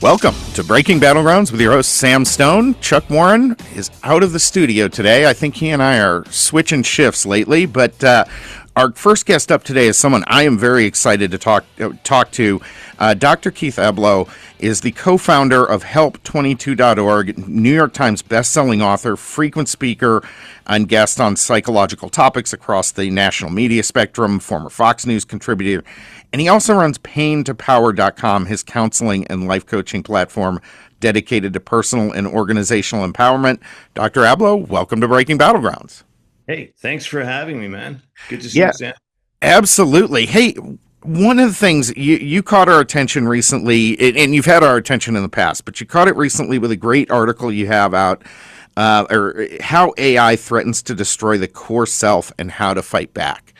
Welcome to Breaking Battlegrounds with your host, Sam Stone. Chuck Warren is out of the studio today. I think he and I are switching shifts lately, but our first guest up today is someone I am very excited to talk to. Dr. Keith Ablow is the co-founder of Help22.org, New York Times bestselling author, frequent speaker, and guest on psychological topics across the national media spectrum, former Fox News contributor, and he also runs paintopower.com, his counseling and life coaching platform dedicated to personal and organizational empowerment. Dr. Ablow, welcome to Breaking Battlegrounds. Hey, thanks for having me, man. Good to see you, Sam. Absolutely. Hey, one of the things you caught our attention recently, and you've had our attention in the past, but you caught it recently with a great article you have out, or how AI threatens to destroy the core self and how to fight back.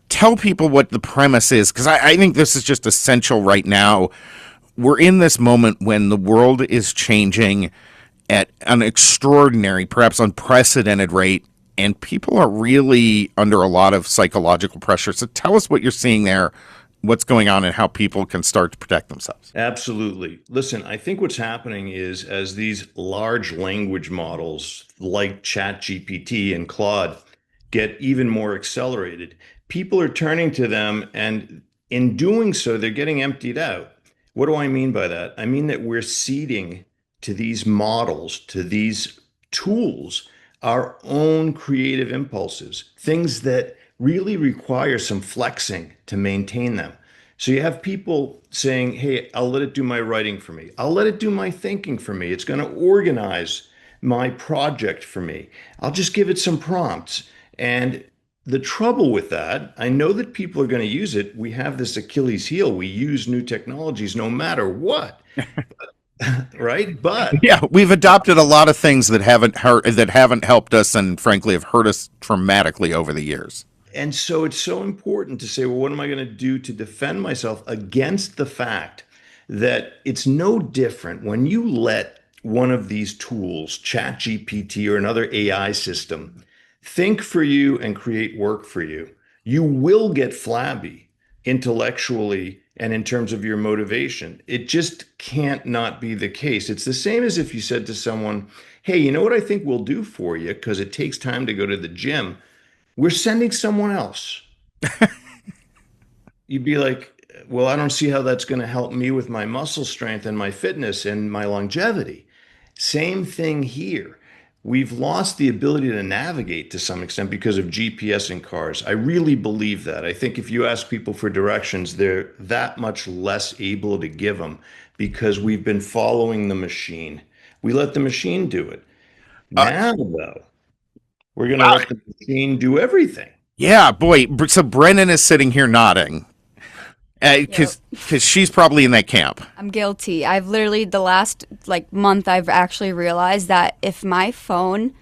Tell people what the premise is, because I think this is just essential right now. We're in this moment when the world is changing at an extraordinary, perhaps unprecedented rate, and people are really under a lot of psychological pressure. So tell us what you're seeing there, what's going on, and how people can start to protect themselves. Absolutely. Listen, I think what's happening is as these large language models like ChatGPT and Claude get even more accelerated, people are turning to them, and in doing so, they're getting emptied out. What do I mean by that? I mean that we're ceding to these models, to these tools, our own creative impulses, things that really require some flexing to maintain them. So you have people saying, hey, I'll let it do my writing for me. I'll let it do my thinking for me. It's going to organize my project for me. I'll just give it some prompts. And the trouble with that, I know that people are going to use it. We have this Achilles heel. We use new technologies no matter what. Right? But yeah, we've adopted a lot of things that haven't helped us, and frankly have hurt us dramatically over the years. And so it's so important to say, well, what am I going to do to defend myself against the fact that it's no different when you let one of these tools, ChatGPT or another AI system, think for you and create work for you. You will get flabby intellectually and in terms of your motivation. It just can't not be the case. It's the same as if you said to someone, hey, you know what I think we'll do for you, because it takes time to go to the gym. We're sending someone else. You'd be like, well, I don't see how that's going to help me with my muscle strength and my fitness and my longevity. Same thing here. We've lost the ability to navigate to some extent because of GPS in cars. I really believe that. I think if you ask people for directions, they're that much less able to give them because we've been following the machine. We let the machine do it. Now, though, we're going to let the machine do everything. Yeah, boy. So Brennan is sitting here nodding. Because she's probably in that camp. I'm guilty. I've literally, the last month, I've actually realized that if my phone,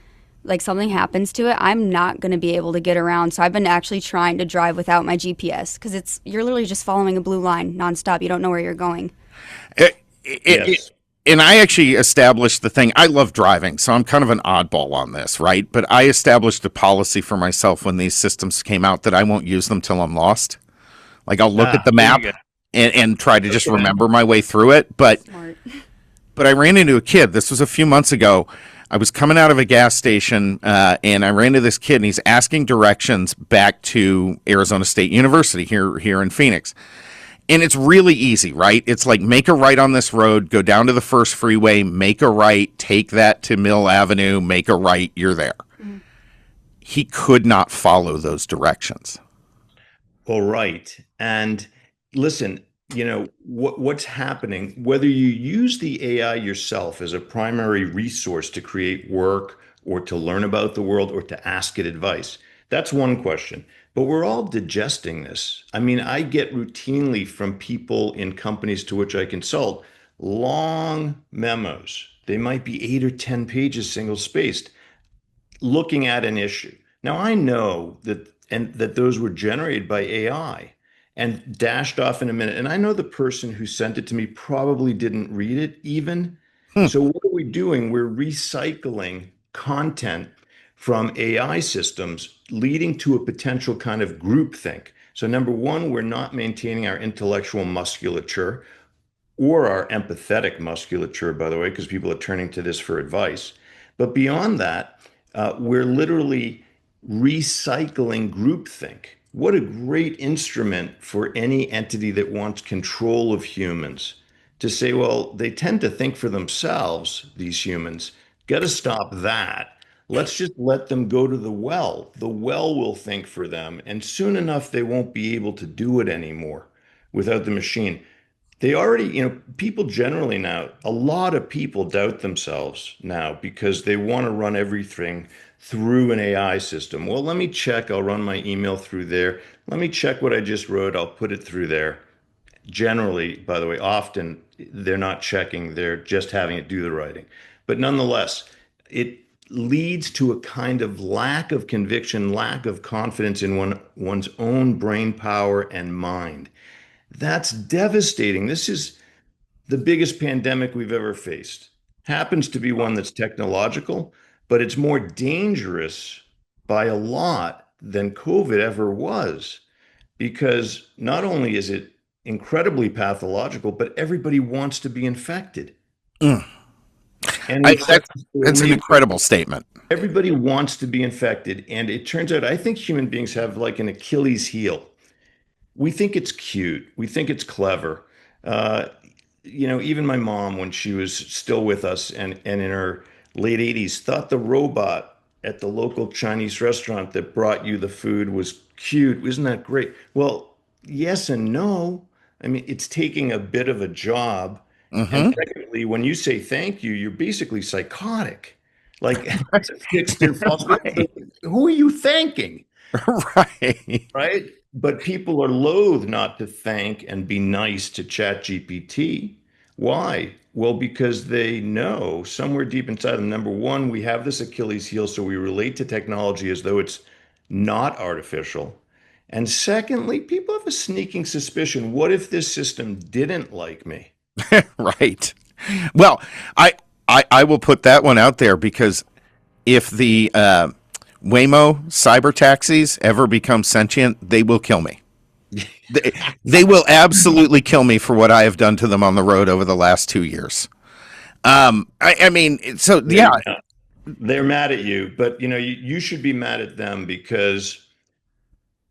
something happens to it, I'm not going to be able to get around. So I've been actually trying to drive without my GPS, because you're literally just following a blue line nonstop. You don't know where you're going. And I actually established the thing. I love driving, so I'm kind of an oddball on this, right? But I established a policy for myself when these systems came out that I won't use them till I'm lost. I'll look at the map and try to just remember my way through it. But I ran into a kid. This was a few months ago. I was coming out of a gas station, and I ran into this kid, and he's asking directions back to Arizona State University here in Phoenix. And it's really easy, right? It's like, make a right on this road, go down to the first freeway, make a right, take that to Mill Avenue, make a right, you're there. Mm-hmm. He could not follow those directions. All right. And listen, what's happening, whether you use the AI yourself as a primary resource to create work or to learn about the world or to ask it advice, that's one question. But we're all digesting this. I mean, I get routinely from people in companies to which I consult long memos. They might be 8 or 10 pages, single spaced, looking at an issue. Now, I know that those were generated by AI and dashed off in a minute. And I know the person who sent it to me probably didn't read it even. So what are we doing? We're recycling content from AI systems, leading to a potential kind of groupthink. So number one, we're not maintaining our intellectual musculature. or our empathetic musculature, by the way, because people are turning to this for advice. But beyond that, we're literally recycling groupthink. What a great instrument for any entity that wants control of humans to say, well, they tend to think for themselves, these humans. Got to stop that. Let's just let them go to the well. The well will think for them. And soon enough, they won't be able to do it anymore without the machine. They already, people generally now, a lot of people doubt themselves now because they want to run everything through an AI system. Well, let me check. I'll run my email through there. Let me check what I just wrote. I'll put it through there. Generally, by the way, often they're not checking, they're just having it do the writing. But nonetheless, it leads to a kind of lack of conviction, lack of confidence in one's own brain power and mind. That's devastating. This is the biggest pandemic we've ever faced. Happens to be one that's technological, but it's more dangerous by a lot than COVID ever was because not only is it incredibly pathological, but everybody wants to be infected. Mm. And That's an incredible statement. everybody wants to be infected. And it turns out, I think human beings have like an Achilles heel. We think it's cute. We think it's clever. Uh, even my mom, when she was still with us and in her late 80s, thought the robot at the local Chinese restaurant that brought you the food was cute. Isn't that great? Well, yes and no. I mean, it's taking a bit of a job. And Hmm. secondly, when you say thank you, you're basically psychotic. Like, fix their faults. Right. Who are you thanking? Right. Right? But people are loath not to thank and be nice to ChatGPT. Why? Well, because they know somewhere deep inside them, number one, we have this Achilles heel, so we relate to technology as though it's not artificial. And secondly, people have a sneaking suspicion. What if this system didn't like me? Right. Well, I, I will put that one out there because if the Waymo cyber taxis ever become sentient, they will kill me. They will absolutely kill me for what I have done to them on the road over the last 2 years. I mean, so There yeah. you go. They're mad at you, but you should be mad at them because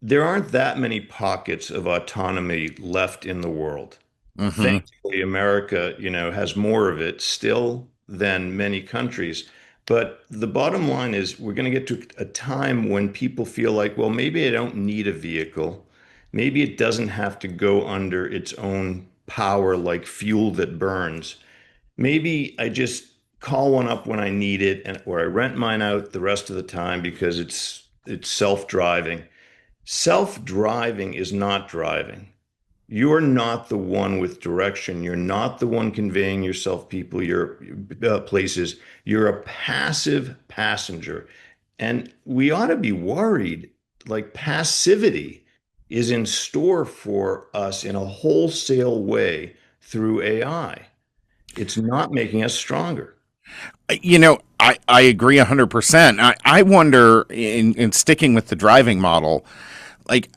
there aren't that many pockets of autonomy left in the world. Hmm. Thankfully, America, has more of it still than many countries. But the bottom line is we're going to get to a time when people feel like, well, maybe I don't need a vehicle. Maybe it doesn't have to go under its own power like fuel that burns. Maybe I just call one up when I need it and or I rent mine out the rest of the time because it's self-driving. Self-driving is not driving. You're not the one with direction. You're not the one conveying yourself, people, your places. You're a passive passenger. And we ought to be worried, like passivity is in store for us in a wholesale way through AI. It's not making us stronger. I agree 100%. I wonder in sticking with the driving model, like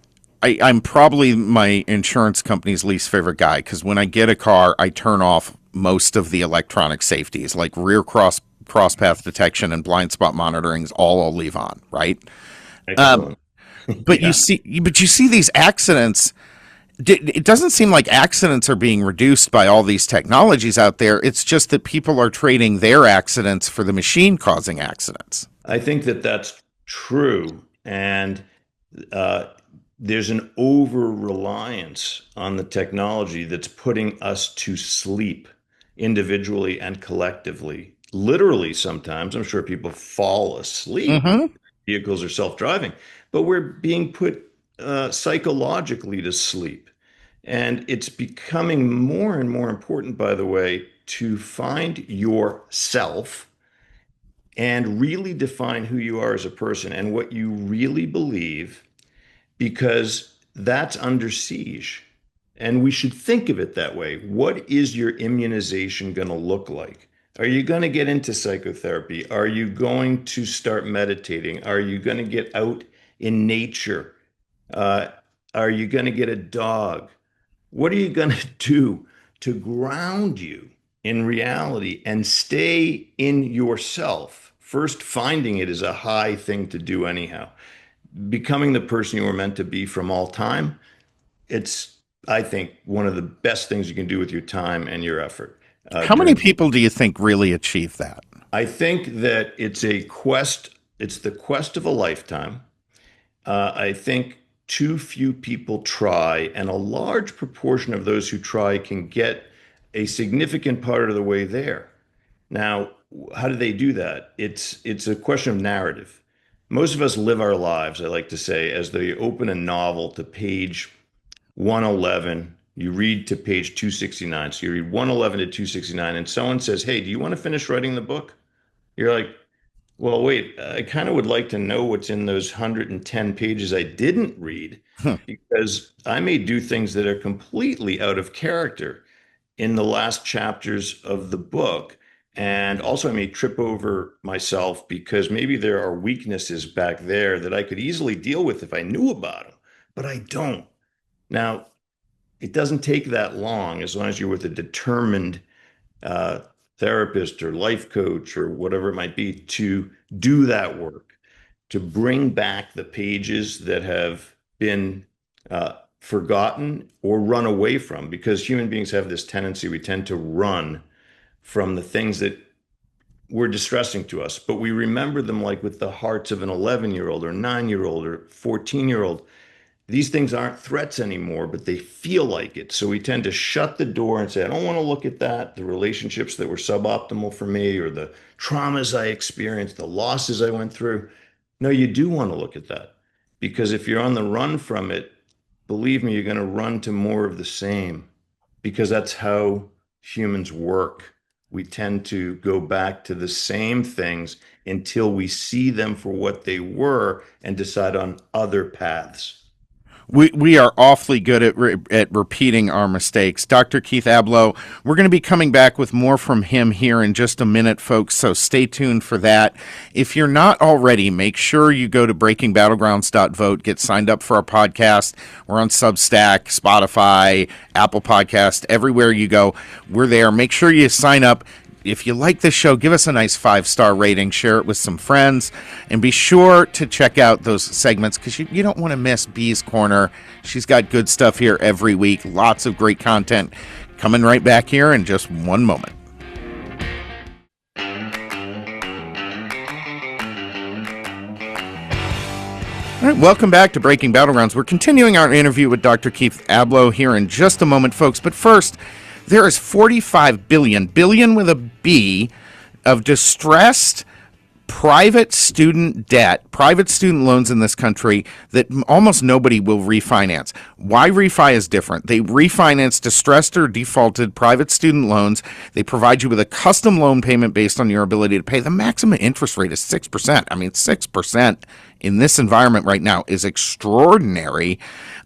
I'm probably my insurance company's least favorite guy because when I get a car, I turn off most of the electronic safeties, like rear cross path detection and blind spot monitoring is all I'll leave on, right? Um, Excellent. but Yeah. you see these accidents. It doesn't seem like accidents are being reduced by all these technologies out there. It's just that people are trading their accidents for the machine causing accidents. I think that that's true. And uh, there's an over reliance on the technology that's putting us to sleep individually and collectively. Literally, sometimes I'm sure people fall asleep. Hmm. Vehicles are self-driving, but we're being put psychologically to sleep. And it's becoming more and more important, by the way, to find yourself and really define who you are as a person and what you really believe, because that's under siege. And we should think of it that way. What is your immunization going to look like? Are you going to get into psychotherapy? Are you going to start meditating? Are you going to get out in nature? Uh, are you going to get a dog? What are you going to do to ground you in reality and stay in yourself. First, finding it is a high thing to do anyhow. Becoming the person you were meant to be from all time, it's, I think, one of the best things you can do with your time and your effort. How many people do you think really achieve that? I think that it's a quest, it's the quest of a lifetime. I think too few people try, and a large proportion of those who try can get a significant part of the way there. Now, how do they do that? It's a question of narrative. Most of us live our lives, I like to say, as they open a novel to page 111, you read to page 269. So you read 111 to 269, and someone says, "Hey, do you want to finish writing the book?" You're like, well, wait, I kind of would like to know what's in those 110 pages I didn't read, Hmm. because I may do things that are completely out of character in the last chapters of the book. And also, I may trip over myself because maybe there are weaknesses back there that I could easily deal with if I knew about them, but I don't. Now, it doesn't take that long as long as you're with a determined uh, therapist or life coach or whatever it might be to do that work, to bring back the pages that have been forgotten or run away from, because human beings have this tendency, we tend to run from the things that were distressing to us, but we remember them like with the hearts of an 11-year-old or 9-year-old or 14-year-old. These things aren't threats anymore, but they feel like it. So we tend to shut the door and say, I don't want to look at that, the relationships that were suboptimal for me, or the traumas I experienced, the losses I went through. No, you do want to look at that, because if you're on the run from it, believe me, you're going to run to more of the same, because that's how humans work. We tend to go back to the same things until we see them for what they were and decide on other paths. We are awfully good at repeating our mistakes. Dr. Keith Ablow, we're going to be coming back with more from him here in just a minute, folks, so stay tuned for that. If you're not already, make sure you go to breakingbattlegrounds.vote, get signed up for our podcast. We're on Substack, Spotify, Apple Podcast, everywhere you go, we're there. Make sure you sign up. If you like this show, give us a nice 5-star rating, share it with some friends, and be sure to check out those segments, because you don't want to miss Bee's Corner. She's got good stuff here every week, lots of great content coming right back here in just one moment. All right, welcome back to Breaking Battlegrounds. We're continuing our interview with Dr. Keith Ablow here in just a moment, folks, but first, there is 45 billion with a B, of distressed private student debt, private student loans in this country that almost nobody will refinance. Why refi is different. They refinance distressed or defaulted private student loans. They provide you with a custom loan payment based on your ability to pay. The maximum interest rate is 6%. I mean, 6% in this environment right now is extraordinary.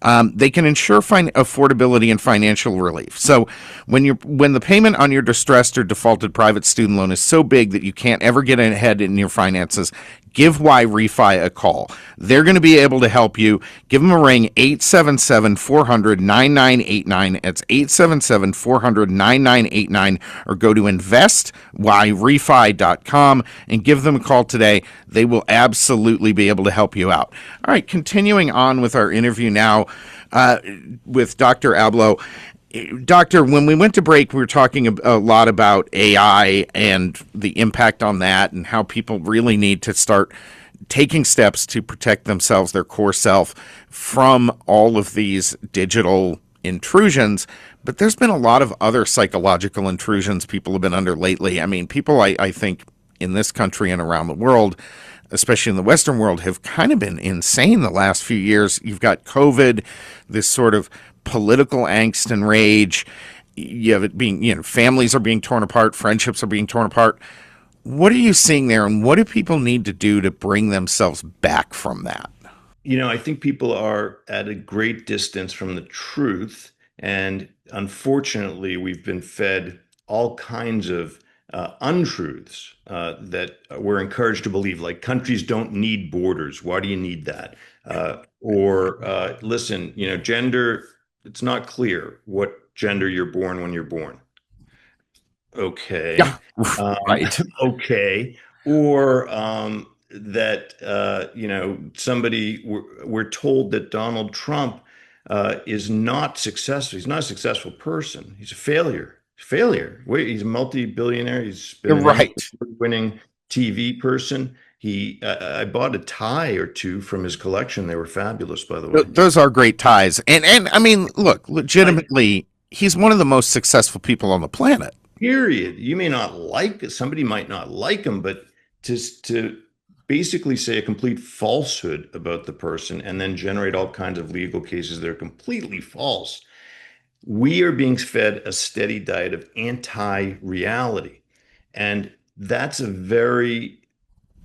They can ensure affordability and financial relief. So when the payment on your distressed or defaulted private student loan is so big that you can't ever get ahead in your finances, give Why Refi a call. They're going to be able to help you. Give them a ring, 877-400-9989. It's 877-400-9989, or go to investwhyrefi.com and give them a call today. They will absolutely be able to help you out. All right, continuing on with our interview now with Dr. Ablow. Doctor, when we went to break, we were talking a lot about AI and the impact on that, and how people really need to start taking steps to protect themselves, their core self, from all of these digital intrusions. But there's been a lot of other psychological intrusions people have been under lately. I mean, people, I think, in this country and around the world, especially in the Western world, have kind of been insane the last few years. You've got COVID, this sort of political angst and rage. You have it being, families are being torn apart, friendships are being torn apart. What are you seeing there, and what do people need to do to bring themselves back from that? I think people are at a great distance from the truth. And unfortunately, we've been fed all kinds of untruths that we're encouraged to believe, like countries don't need borders. Why do you need that? Listen, gender, it's not clear what gender you're born when you're born. Yeah. Okay. Um, Right. okay. Or that, we're told that Donald Trump is not successful. He's not a successful person. He's a failure. Failure. Wait, he's a multi-billionaire. He's been an Emmy Right. winning TV person. I bought a tie or two from his collection. They were fabulous, by the way. Those are great ties. And I mean, look, I legitimately, he's one of the most successful people on the planet. Period. You may not like it. Somebody might not like him, but to basically say a complete falsehood about the person and then generate all kinds of legal cases that are completely false. We are being fed a steady diet of anti-reality. And that's a very,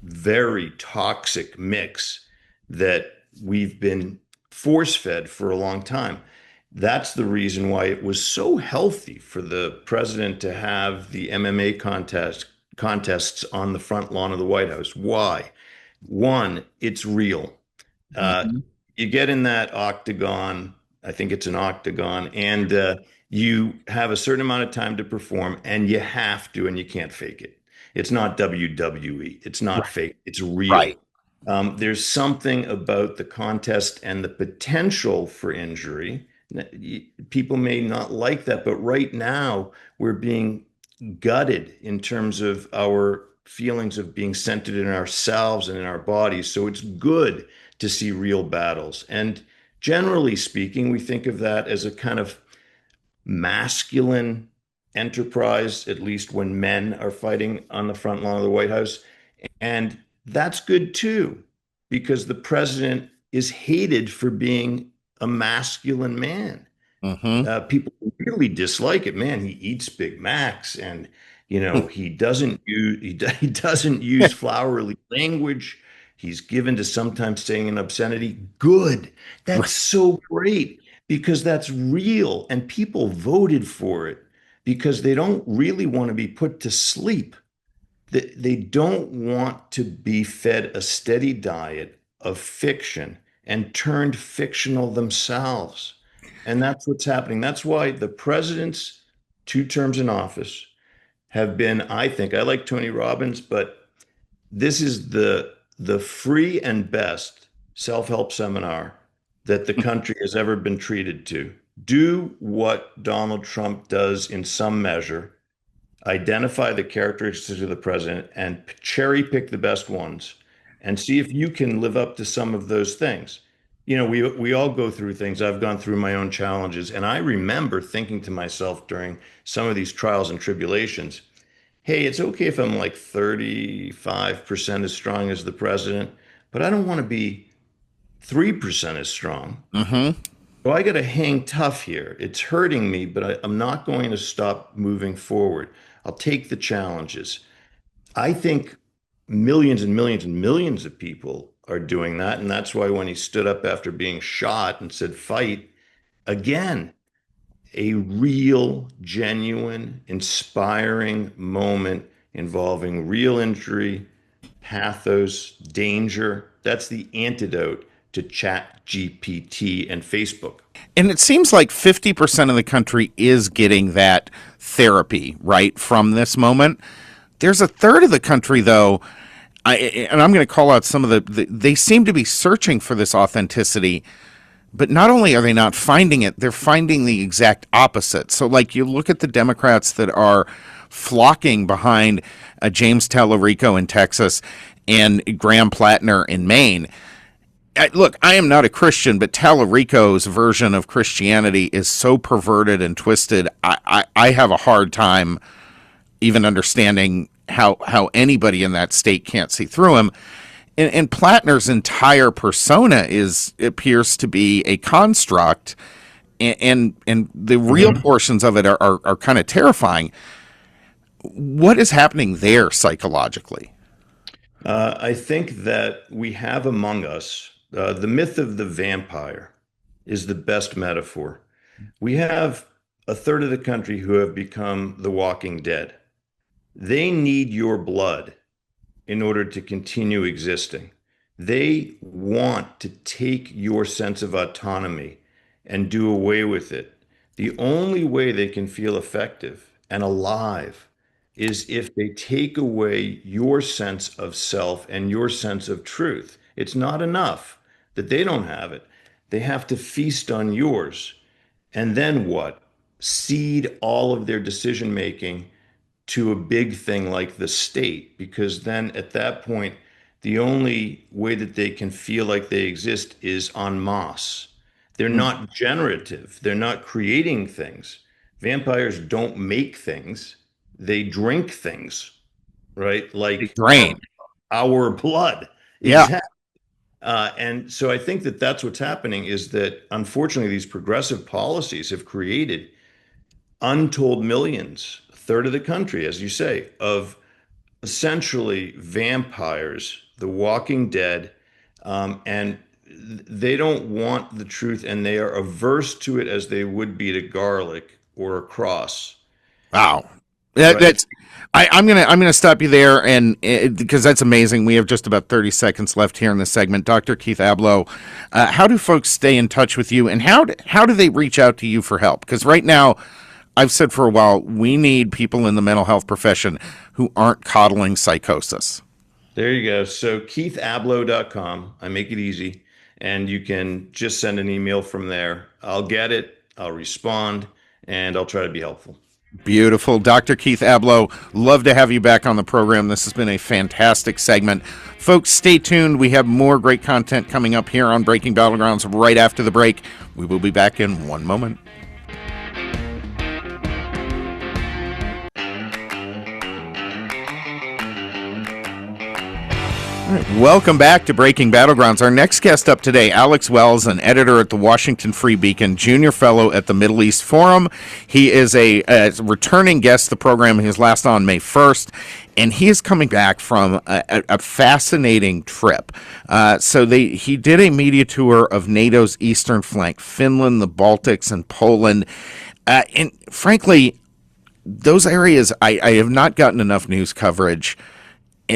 very toxic mix that we've been force fed for a long time. That's the reason why it was so healthy for the president to have the MMA contests on the front lawn of the White House. Why? One, it's real. Uh, Mhm. you get in that octagon, I think it's an octagon, and you have a certain amount of time to perform, and you have to, and you can't fake it. It's not WWE. It's not Right. fake. It's real. Right. There's something about the contest and the potential for injury. People may not like that, but right now we're being gutted in terms of our feelings of being centered in ourselves and in our bodies. So it's good to see real battles. And generally speaking, we think of that as a kind of masculine enterprise, at least when men are fighting on the front lawn of the White House. And that's good too, because the president is hated for being a masculine man. Hmm. People really dislike it. Man, he eats Big Macs, and he doesn't use flowery language. He's given to sometimes saying an obscenity. Good. That's so great because that's real, and people voted for it because they don't really want to be put to sleep. They don't want to be fed a steady diet of fiction and turned fictional themselves. And that's what's happening. That's why the president's 2 terms in office have been, I think, I like Tony Robbins, but this is the free and best self-help seminar that the country has ever been treated to. Do what Donald Trump does in some measure, identify the characteristics of the president and cherry pick the best ones and see if you can live up to some of those things. We all go through things. I've gone through my own challenges, and I remember thinking to myself during some of these trials and tribulations, hey, it's okay if I'm like 35% as strong as the president, but I don't want to be 3% as strong. Hmm. So I got to hang tough here. It's hurting me, but I'm not going to stop moving forward. I'll take the challenges. I think millions and millions and millions of people are doing that. And that's why when he stood up after being shot and said, fight, again, a real, genuine, inspiring moment involving real injury, pathos, danger. That's the antidote to ChatGPT and Facebook. And it seems like 50% of the country is getting that therapy, right, from this moment. There's a third of the country, though, and I'm going to call out some of they seem to be searching for this authenticity, but not only are they not finding it, they're finding the exact opposite. So, like, you look at the Democrats that are flocking behind James Tallarico in Texas and Graham Plattner in Maine. Look, I am not a Christian, but Tallarico's version of Christianity is so perverted and twisted. I have a hard time even understanding how anybody in that state can't see through him. And Plattner's entire persona appears to be a construct, and the real Mhm. portions of it are kind of terrifying. What is happening there psychologically? I think that we have among us the myth of the vampire is the best metaphor. We have a third of the country who have become the walking dead. They need your blood in order to continue existing. They want to take your sense of autonomy and do away with it. The only way they can feel effective and alive is if they take away your sense of self and your sense of truth. It's not enough that they don't have it. They have to feast on yours. And then what? Cede all of their decision making to a big thing like the state, because then at that point, the only way that they can feel like they exist is en masse. They're Mm. not generative, they're not creating things. Vampires don't make things, they drink things, right? They Like drain. our blood. Yeah. Exactly. And so I think that that's what's happening is that unfortunately these progressive policies have created untold millions, a third of the country, as you say, of essentially vampires, the walking dead, and they don't want the truth and they are averse to it as they would be to garlic or a cross, Wow. right? That's I'm gonna stop you there and because that's amazing. We have just about 30 seconds left here in this segment. Dr. Keith Ablow, how do folks stay in touch with you, and how do they reach out to you for help? Because right now, I've said for a while, we need people in the mental health profession who aren't coddling psychosis. There you go. So keithablow.com. I make it easy. And you can just send an email from there. I'll get it, I'll respond, and I'll try to be helpful. Beautiful. Dr. Keith Ablow, love to have you back on the program. This has been a fantastic segment. Folks, stay tuned. We have more great content coming up here on Breaking Battlegrounds right after the break. We will be back in one moment. Welcome back to Breaking Battlegrounds. Our next guest up today, Alex Wells, an editor at the Washington Free Beacon, junior fellow at the Middle East Forum. He is a returning guest to the program. He was last on May 1st, and he is coming back from a fascinating trip. He did a media tour of NATO's eastern flank, Finland, the Baltics, and Poland. And frankly, those areas, I have not gotten enough news coverage,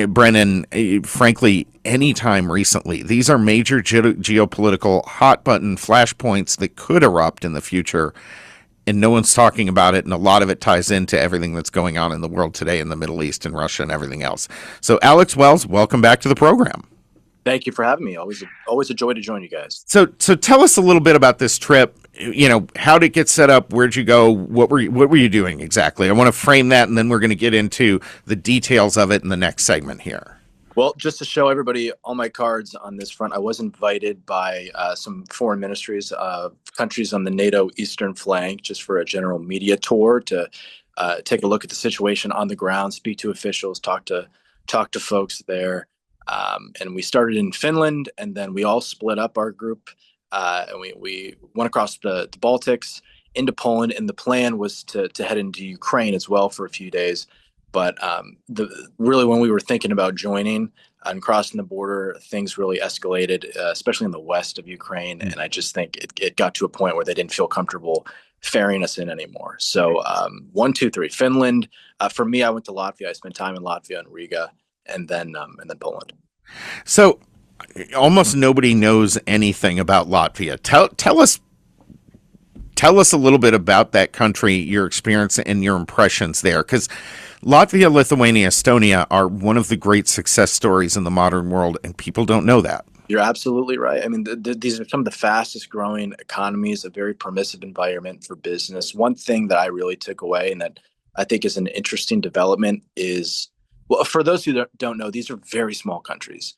Brennan, frankly, anytime recently. These are major geopolitical hot button flashpoints that could erupt in the future, and no one's talking about it, and a lot of it ties into everything that's going on in the world today in the Middle East and Russia and everything else. So, Alex Wells, welcome back to the program. Thank you for having me. Always a joy to join you guys. So tell us a little bit about this trip. You know, how did it get set up? Where'd you go? What were you doing exactly? I want to frame that, and then we're going to get into the details of it in the next segment here. Well, just to show everybody all my cards on this front, I was invited by some foreign ministries of countries on the NATO eastern flank just for a general media tour to take a look at the situation on the ground, speak to officials, talk to folks there. And we started in Finland, and then we all split up our group, and we went across the Baltics into Poland. And the plan was to head into Ukraine as well for a few days. But really, when we were thinking about joining and crossing the border, things really escalated, especially in the west of Ukraine. And I just think it got to a point where they didn't feel comfortable ferrying us in anymore. So 1, 2, 3, Finland. For me, I went to Latvia. I spent time in Latvia and Riga, and then Poland. So almost nobody knows anything about Latvia. Tell us a little bit about that country, your experience and your impressions there, because Latvia, Lithuania, Estonia are one of the great success stories in the modern world, and people don't know that. You're absolutely right. I mean, these are some of the fastest growing economies, a very permissive environment for business. One thing that I really took away and that I think is an interesting development is, well, for those who don't know, these are very small countries,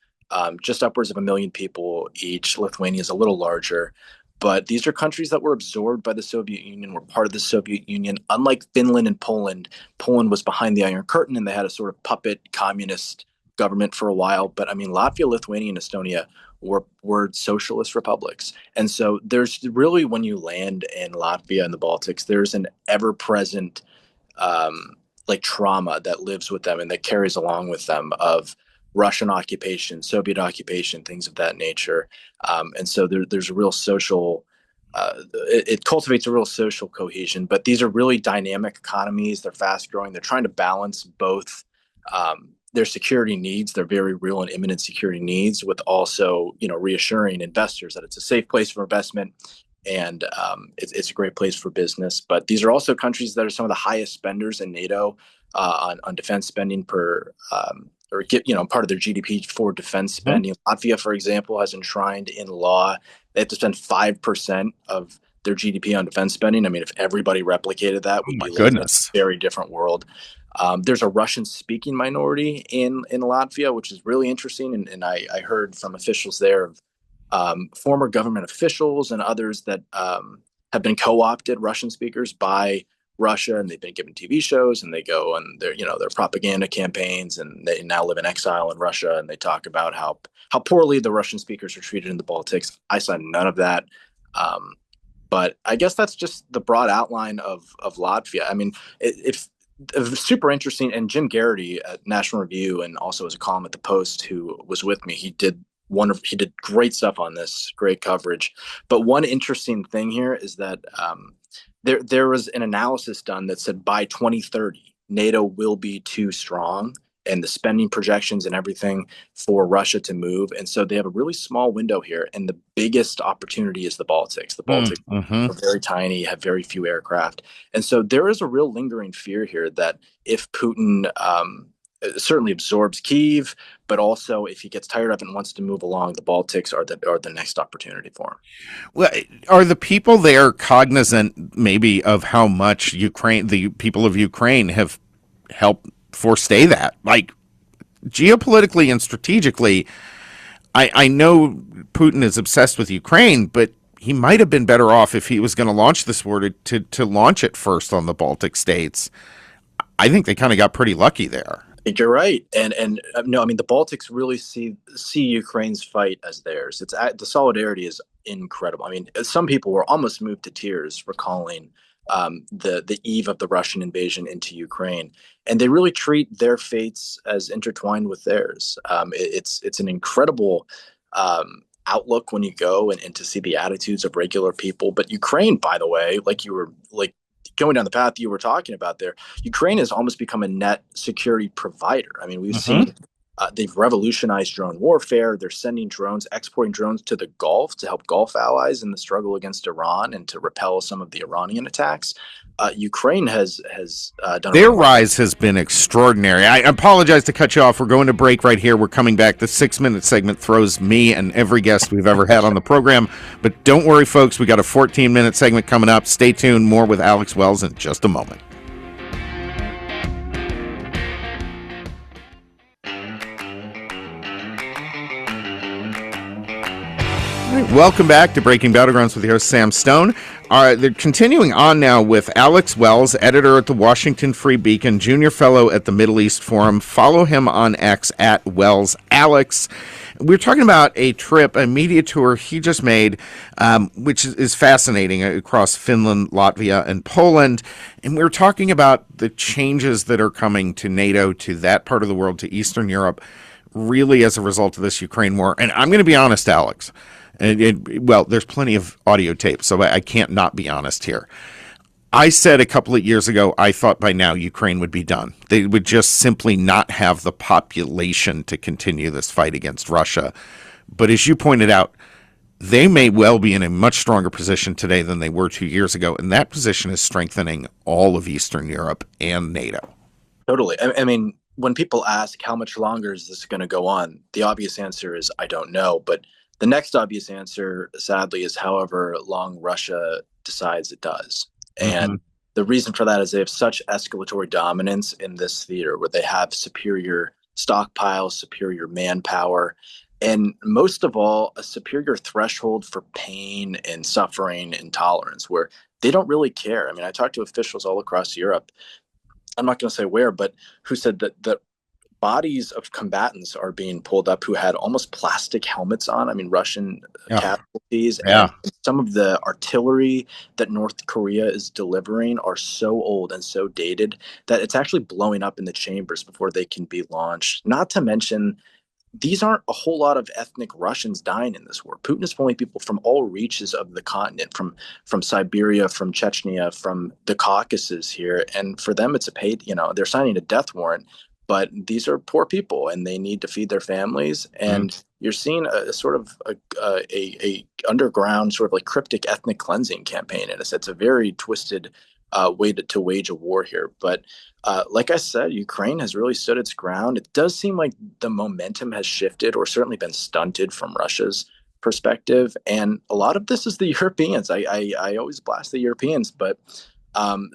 just upwards of 1 million people each. Lithuania is a little larger. But these are countries that were absorbed by the Soviet Union, were part of the Soviet Union. Unlike Finland and Poland, Poland was behind the Iron Curtain and they had a sort of puppet communist government for a while. But I mean, Latvia, Lithuania, and Estonia were socialist republics. And so there's really, when you land in Latvia and the Baltics, there's an ever-present like trauma that lives with them and that carries along with them of Russian occupation, Soviet occupation, things of that nature. And so there's a real social, it cultivates a real social cohesion. But these are really dynamic economies. They're fast growing. They're trying to balance both their security needs, their very real and imminent security needs, with also, reassuring investors that it's a safe place for investment and it's a great place for business. But these are also countries that are some of the highest spenders in NATO on defense spending per or get part of their GDP for defense spending. Latvia, for example, has enshrined in law they have to spend 5% of their GDP on defense spending. I mean, if everybody replicated that, we'd be living in a very different world. There's a Russian-speaking minority in Latvia, which is really interesting. And I heard from officials there of former government officials and others that have been co-opted Russian speakers by Russia, and they've been given TV shows, and they go on their propaganda campaigns, and they now live in exile in Russia, and they talk about how poorly the Russian speakers are treated in the Baltics. I saw none of that. But I guess that's just the broad outline of Latvia. I mean, it's super interesting. And Jim Garrity at National Review, and also as a column at the Post, who was with me, he did great stuff on this, great coverage. But one interesting thing here is that there was an analysis done that said by 2030, NATO will be too strong, and the spending projections and everything for Russia to move. And so they have a really small window here. And the biggest opportunity is the Baltics. The Baltics are very tiny, have very few aircraft. And so there is a real lingering fear here that if Putin certainly absorbs Kyiv, but also if he gets tired of it and wants to move along, the Baltics are the next opportunity for him. Well, are the people there cognizant maybe of how much the people of Ukraine have helped forestay that? Like, geopolitically and strategically, I know Putin is obsessed with Ukraine, but he might have been better off if he was going to launch this war to launch it first on the Baltic states. I think they kind of got pretty lucky there. I think you're right, and no, I mean the Baltics really see Ukraine's fight as theirs. The solidarity is incredible. I mean, some people were almost moved to tears recalling the eve of the Russian invasion into Ukraine, and they really treat their fates as intertwined with theirs. It's an incredible outlook when you go and to see the attitudes of regular people. But Ukraine, by the way, like going down the path you were talking about there, Ukraine has almost become a net security provider. I mean, we've seen they've revolutionized drone warfare. They're sending drones, exporting drones to the Gulf to help Gulf allies in the struggle against Iran and to repel some of the Iranian attacks. Ukraine has done their rise has been extraordinary. I apologize to cut you off. We're going to break right here. We're coming back. The 6-minute segment throws me and every guest we've ever had on the program. But don't worry, folks. We got a 14-minute segment coming up. Stay tuned. More with Alex Wells in just a moment. Welcome back to Breaking Battlegrounds with your host, Sam Stone. They're continuing on now with Alex Wells, editor at the Washington Free Beacon, junior fellow at the Middle East Forum. Follow him on X at WellsAlex. We're talking about a trip, a media tour he just made, which is fascinating, across Finland, Latvia, and Poland. And we're talking about the changes that are coming to NATO, to that part of the world, to Eastern Europe, really as a result of this Ukraine war. And I'm going to be honest, Alex. Well, there's plenty of audio tape, so I can't not be honest here. I said a couple of years ago, I thought by now Ukraine would be done. They would just simply not have the population to continue this fight against Russia. But as you pointed out, they may well be in a much stronger position today than they were 2 years ago, and that position is strengthening all of Eastern Europe and NATO. Totally. I mean, when people ask how much longer is this going to go on, the obvious answer is I don't know, but the next obvious answer, sadly, is however long Russia decides it does. And the reason for that is they have such escalatory dominance in this theater, where they have superior stockpiles, superior manpower, and most of all, a superior threshold for pain and suffering and tolerance, where they don't really care. I mean, I talked to officials all across Europe, I'm not going to say where, but who said that bodies of combatants are being pulled up who had almost plastic helmets on. I mean, Russian casualties. Yeah. And some of the artillery that North Korea is delivering are so old and so dated that it's actually blowing up in the chambers before they can be launched. Not to mention, these aren't a whole lot of ethnic Russians dying in this war. Putin is pulling people from all reaches of the continent, from Siberia, from Chechnya, from the Caucasus here. And for them, it's they're signing a death warrant. but these are poor people and they need to feed their families. And you're seeing a sort of a underground sort of like cryptic ethnic cleansing campaign. And it's a very twisted way to wage a war here. But like I said, Ukraine has really stood its ground. It does seem like the momentum has shifted, or certainly been stunted from Russia's perspective. And a lot of this is the Europeans. I always blast the Europeans, but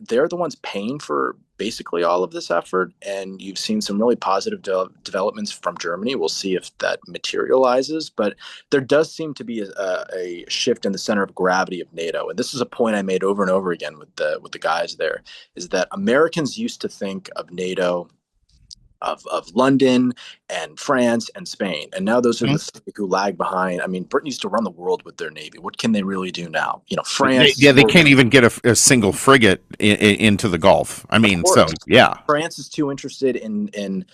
they're the ones paying for basically all of this effort. And you've seen some really positive developments from Germany. We'll see if that materializes. But there does seem to be a shift in the center of gravity of NATO. And this is a point I made over and over again with the guys there, is that Americans used to think of NATO of London and France and Spain. And now those are the three who lag behind. I mean, Britain used to run the world with their Navy. What can they really do now? France. They can't even get a single frigate into the Gulf. I mean, so yeah. France is too interested in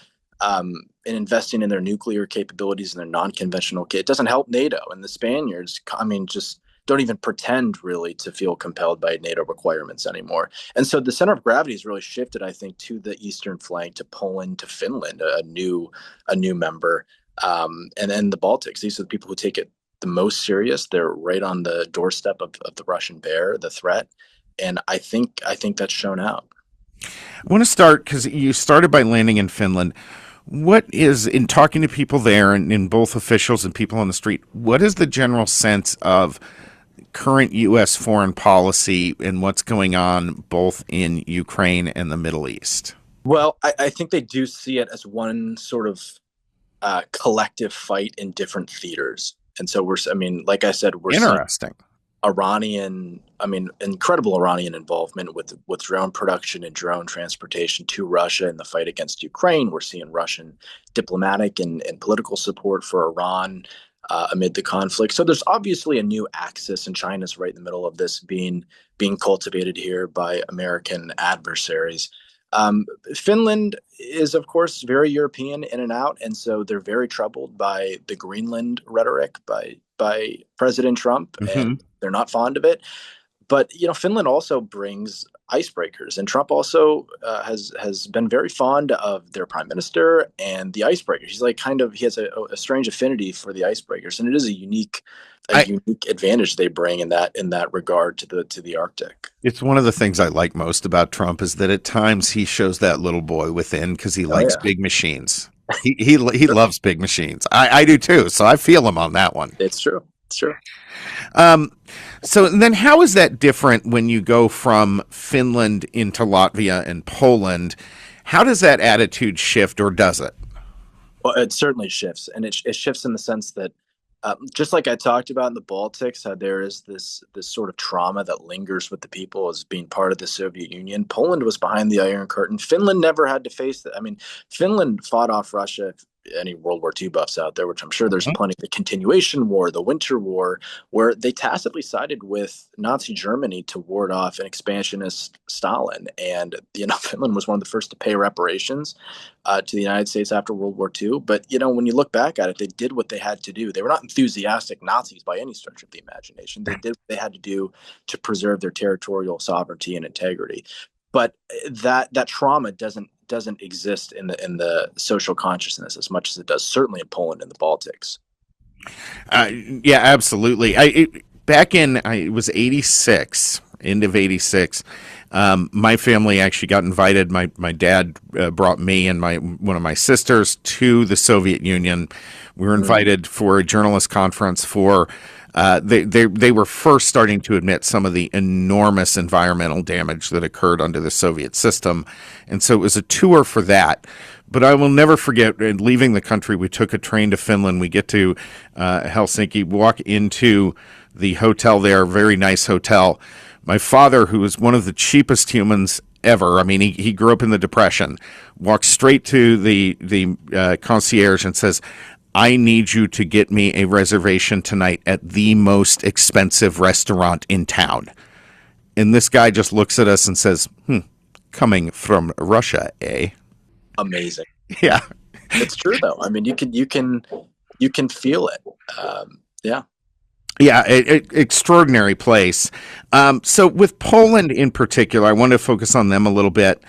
investing in their nuclear capabilities and their non-conventional. It doesn't help NATO. And the Spaniards, I mean, just don't even pretend really to feel compelled by NATO requirements anymore. And so the center of gravity has really shifted, I think, to the eastern flank, to Poland, to Finland, a new member, and then the Baltics. These are the people who take it the most serious. They're right on the doorstep of the Russian bear, the threat, and I think that's shown out. I want to start, because you started by landing in Finland. What is, in talking to people there, and in both officials and people on the street, what is the general sense of current U.S. foreign policy and what's going on both in Ukraine and the Middle East? Well, I think they do see it as one sort of collective fight in different theaters. And so like I said, we're interesting. Incredible Iranian involvement with drone production and drone transportation to Russia in the fight against Ukraine. We're seeing Russian diplomatic and political support for Iran amid the conflict. So there's obviously a new axis, and China's right in the middle of this being cultivated here by American adversaries. Finland is, of course, very European in and out, and so they're very troubled by the Greenland rhetoric by President Trump, and they're not fond of it. But Finland also brings icebreakers, and Trump also has been very fond of their prime minister and the icebreakers. He's like he has a strange affinity for the icebreakers, and it is a unique advantage they bring in that regard to the Arctic. It's one of the things I like most about Trump is that at times he shows that little boy within, because he likes big machines. He loves big machines. I do too. So I feel him on that one. It's true. It's true. So then how is that different when you go from Finland into Latvia and Poland? How does that attitude shift, or does it? Well, it certainly shifts. And it shifts in the sense that just like I talked about in the Baltics, how there is this sort of trauma that lingers with the people as being part of the Soviet Union. Poland was behind the Iron Curtain. Finland never had to face that. I mean, Finland fought off Russia. Any World War II buffs out there, which I'm sure there's plenty, the Continuation War, the Winter War, where they tacitly sided with Nazi Germany to ward off an expansionist Stalin. And, Finland was one of the first to pay reparations to the United States after World War II. But, when you look back at it, they did what they had to do. They were not enthusiastic Nazis by any stretch of the imagination. They did what they had to do to preserve their territorial sovereignty and integrity. But that trauma doesn't exist in the social consciousness as much as it does certainly in Poland and the Baltics. Yeah, absolutely. It was 86, end of 86. My family actually got invited. My dad brought me and one of my sisters to the Soviet Union. We were invited for a journalist conference for. They were first starting to admit some of the enormous environmental damage that occurred under the Soviet system. And so it was a tour for that. But I will never forget, leaving the country, we took a train to Finland. We get to Helsinki, walk into the hotel there, very nice hotel. My father, who was one of the cheapest humans ever, I mean, he grew up in the Depression, walks straight to the concierge and says, "I need you to get me a reservation tonight at the most expensive restaurant in town." And this guy just looks at us and says, "Coming from Russia, eh?" Amazing. Yeah. It's true though. I mean, you can feel it. Yeah. Yeah, extraordinary place. So with Poland in particular, I want to focus on them a little bit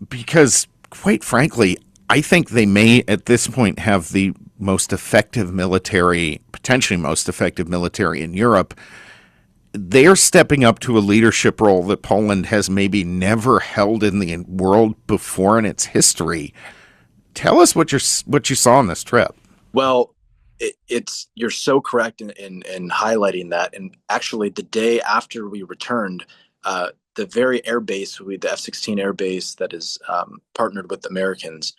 because, quite frankly, I think they may, at this point, have the most effective military, potentially most effective military in Europe. They're stepping up to a leadership role that Poland has maybe never held in the world before in its history. Tell us what you saw on this trip. Well, it's you're so correct in highlighting that. And actually, the day after we returned, the very air base, the F-16 air base that is partnered with Americans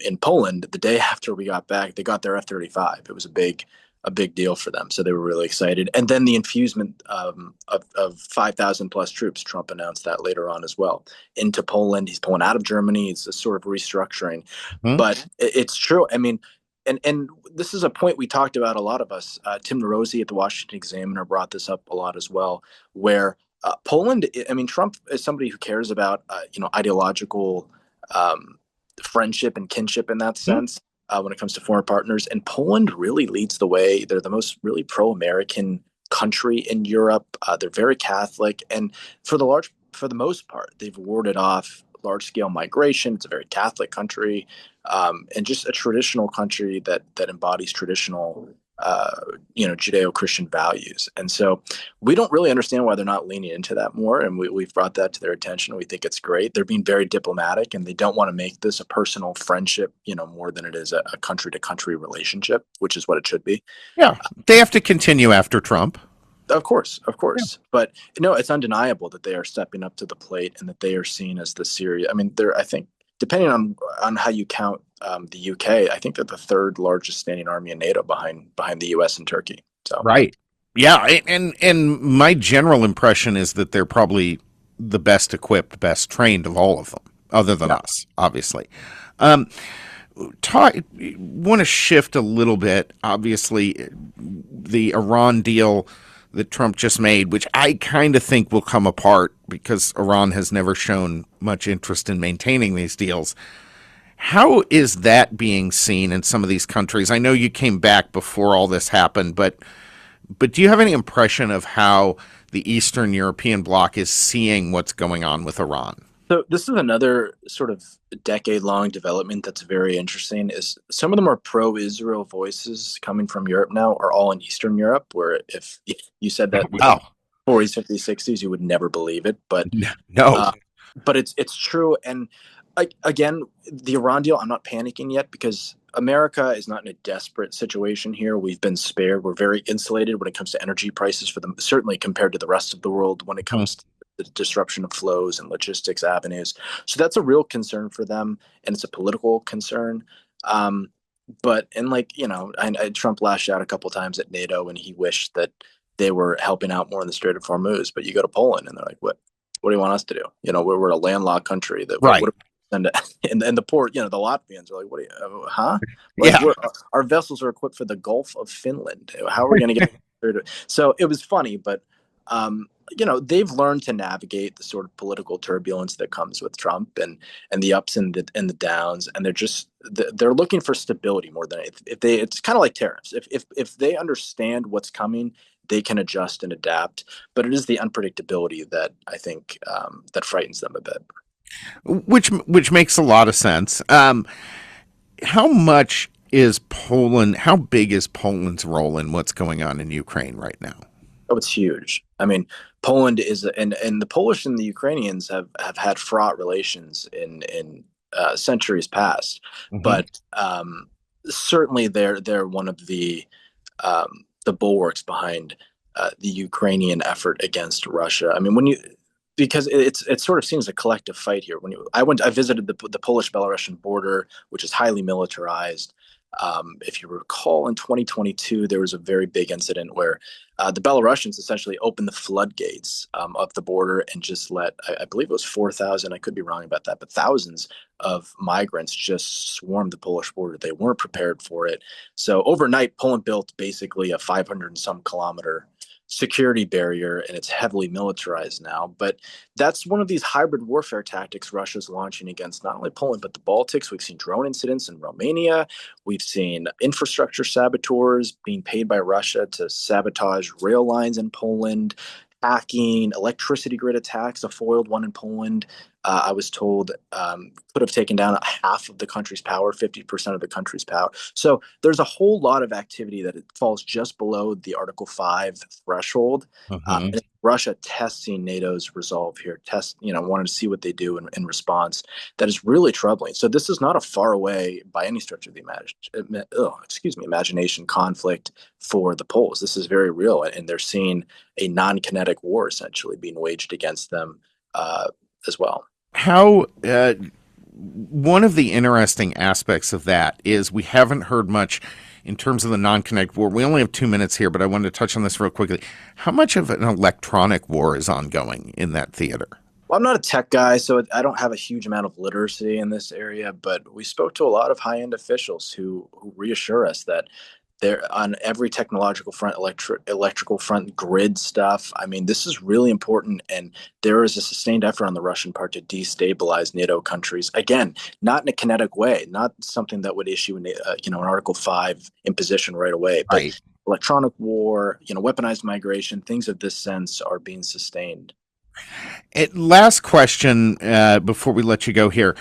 in Poland, the day after we got back, they got their F-35. It was a big deal for them, so they were really excited. And then the infusement of 5,000 plus troops, Trump announced that later on as well, into Poland. He's pulling out of Germany. It's a sort of restructuring, but it's true. I mean, and this is a point we talked about, a lot of us. Tim Nerozzi at the Washington Examiner brought this up a lot as well, where Poland, I mean, Trump is somebody who cares about, ideological friendship and kinship in that sense when it comes to foreign partners. And Poland really leads the way. They're the most really pro-American country in Europe. They're very Catholic. And for the most part, they've warded off large-scale migration. It's a very Catholic country, and just a traditional country that embodies traditional Judeo-Christian values. And so we don't really understand why they're not leaning into that more. And we've brought that to their attention. We think it's great. They're being very diplomatic, and they don't want to make this a personal friendship, more than it is a country-to-country relationship, which is what it should be. Yeah, they have to continue after Trump. Of course. Yeah. But it's undeniable that they are stepping up to the plate and that they are seen as the serious. I mean, I think, depending on how you count the UK, I think they're the third largest standing army in NATO behind the US and Turkey. So Right. Yeah, and my general impression is that they're probably the best equipped, best trained of all of them, other than us, obviously. Want to shift a little bit. Obviously, the Iran deal that Trump just made, which I kind of think will come apart because Iran has never shown much interest in maintaining these deals. How is that being seen in some of these countries? I know you came back before all this happened, but do you have any impression of how the Eastern European bloc is seeing what's going on with Iran? So this is another sort of decade-long development that's very interesting. Is some of the more pro-Israel voices coming from Europe now are all in Eastern Europe, where if you said that Wow. 40s, 50s, 60s, you would never believe it. But No. but it's true. And again, the Iran deal, I'm not panicking yet because America is not in a desperate situation here. We've been spared. We're very insulated when it comes to energy prices for them, certainly compared to the rest of the world when it comes to the disruption of flows and logistics avenues. So that's a real concern for them, and it's a political concern. Trump lashed out a couple times at NATO, and he wished that they were helping out more in the Strait of Hormuz. But you go to Poland, and they're like, "What do you want us to do? We're a landlocked country that Right. and the port, the Latvians are like, "What? Huh? Yeah. Our vessels are equipped for the Gulf of Finland. How are we going to get?" So it was funny, but they've learned to navigate the sort of political turbulence that comes with Trump and the ups and the downs, and they're looking for stability more than it's kind of like tariffs. If they understand what's coming, they can adjust and adapt. But it is the unpredictability that I think that frightens them a bit. Which makes a lot of sense. How big is Poland's role in what's going on in Ukraine right now? Oh, it's huge. I mean, Poland is, and the Polish and the Ukrainians have had fraught relations in centuries past, but certainly they're one of the bulwarks behind the Ukrainian effort against Russia. I mean, because it sort of seems a collective fight here. I visited the Polish-Belarusian border, which is highly militarized. If you recall, in 2022, there was a very big incident where the Belarusians essentially opened the floodgates of the border and just let, I believe it was 4,000, I could be wrong about that, but thousands of migrants just swarmed the Polish border. They weren't prepared for it. So overnight, Poland built basically a 500 and some kilometer security barrier, and it's heavily militarized now. But that's one of these hybrid warfare tactics Russia's launching against not only Poland, but the Baltics. We've seen drone incidents in Romania. We've seen infrastructure saboteurs being paid by Russia to sabotage rail lines in Poland, hacking, electricity grid attacks, a foiled one in Poland. I was told could have taken down half of the country's power, 50% of the country's power. So there's a whole lot of activity that it falls just below the Article 5 threshold. Mhm. And Russia testing NATO's resolve here, wanted to see what they do in response. That is really troubling. So this is not a far away, by any stretch of the imagination, conflict for the Poles. This is very real, and they're seeing a non-kinetic war essentially being waged against them as well. How one of the interesting aspects of that is we haven't heard much in terms of the non-kinetic war. We only have 2 minutes here, but I wanted to touch on this real quickly. How much of an electronic war is ongoing in that theater? Well, I'm not a tech guy, so I don't have a huge amount of literacy in this area, but we spoke to a lot of high-end officials who reassure us that they're on every technological front, electrical front, grid stuff. I mean, this is really important, and there is a sustained effort on the Russian part to destabilize NATO countries. Again, not in a kinetic way, not something that would issue an Article 5 imposition right away, but Right. electronic war, weaponized migration, things of this sense are being sustained. Last question before we let you go here.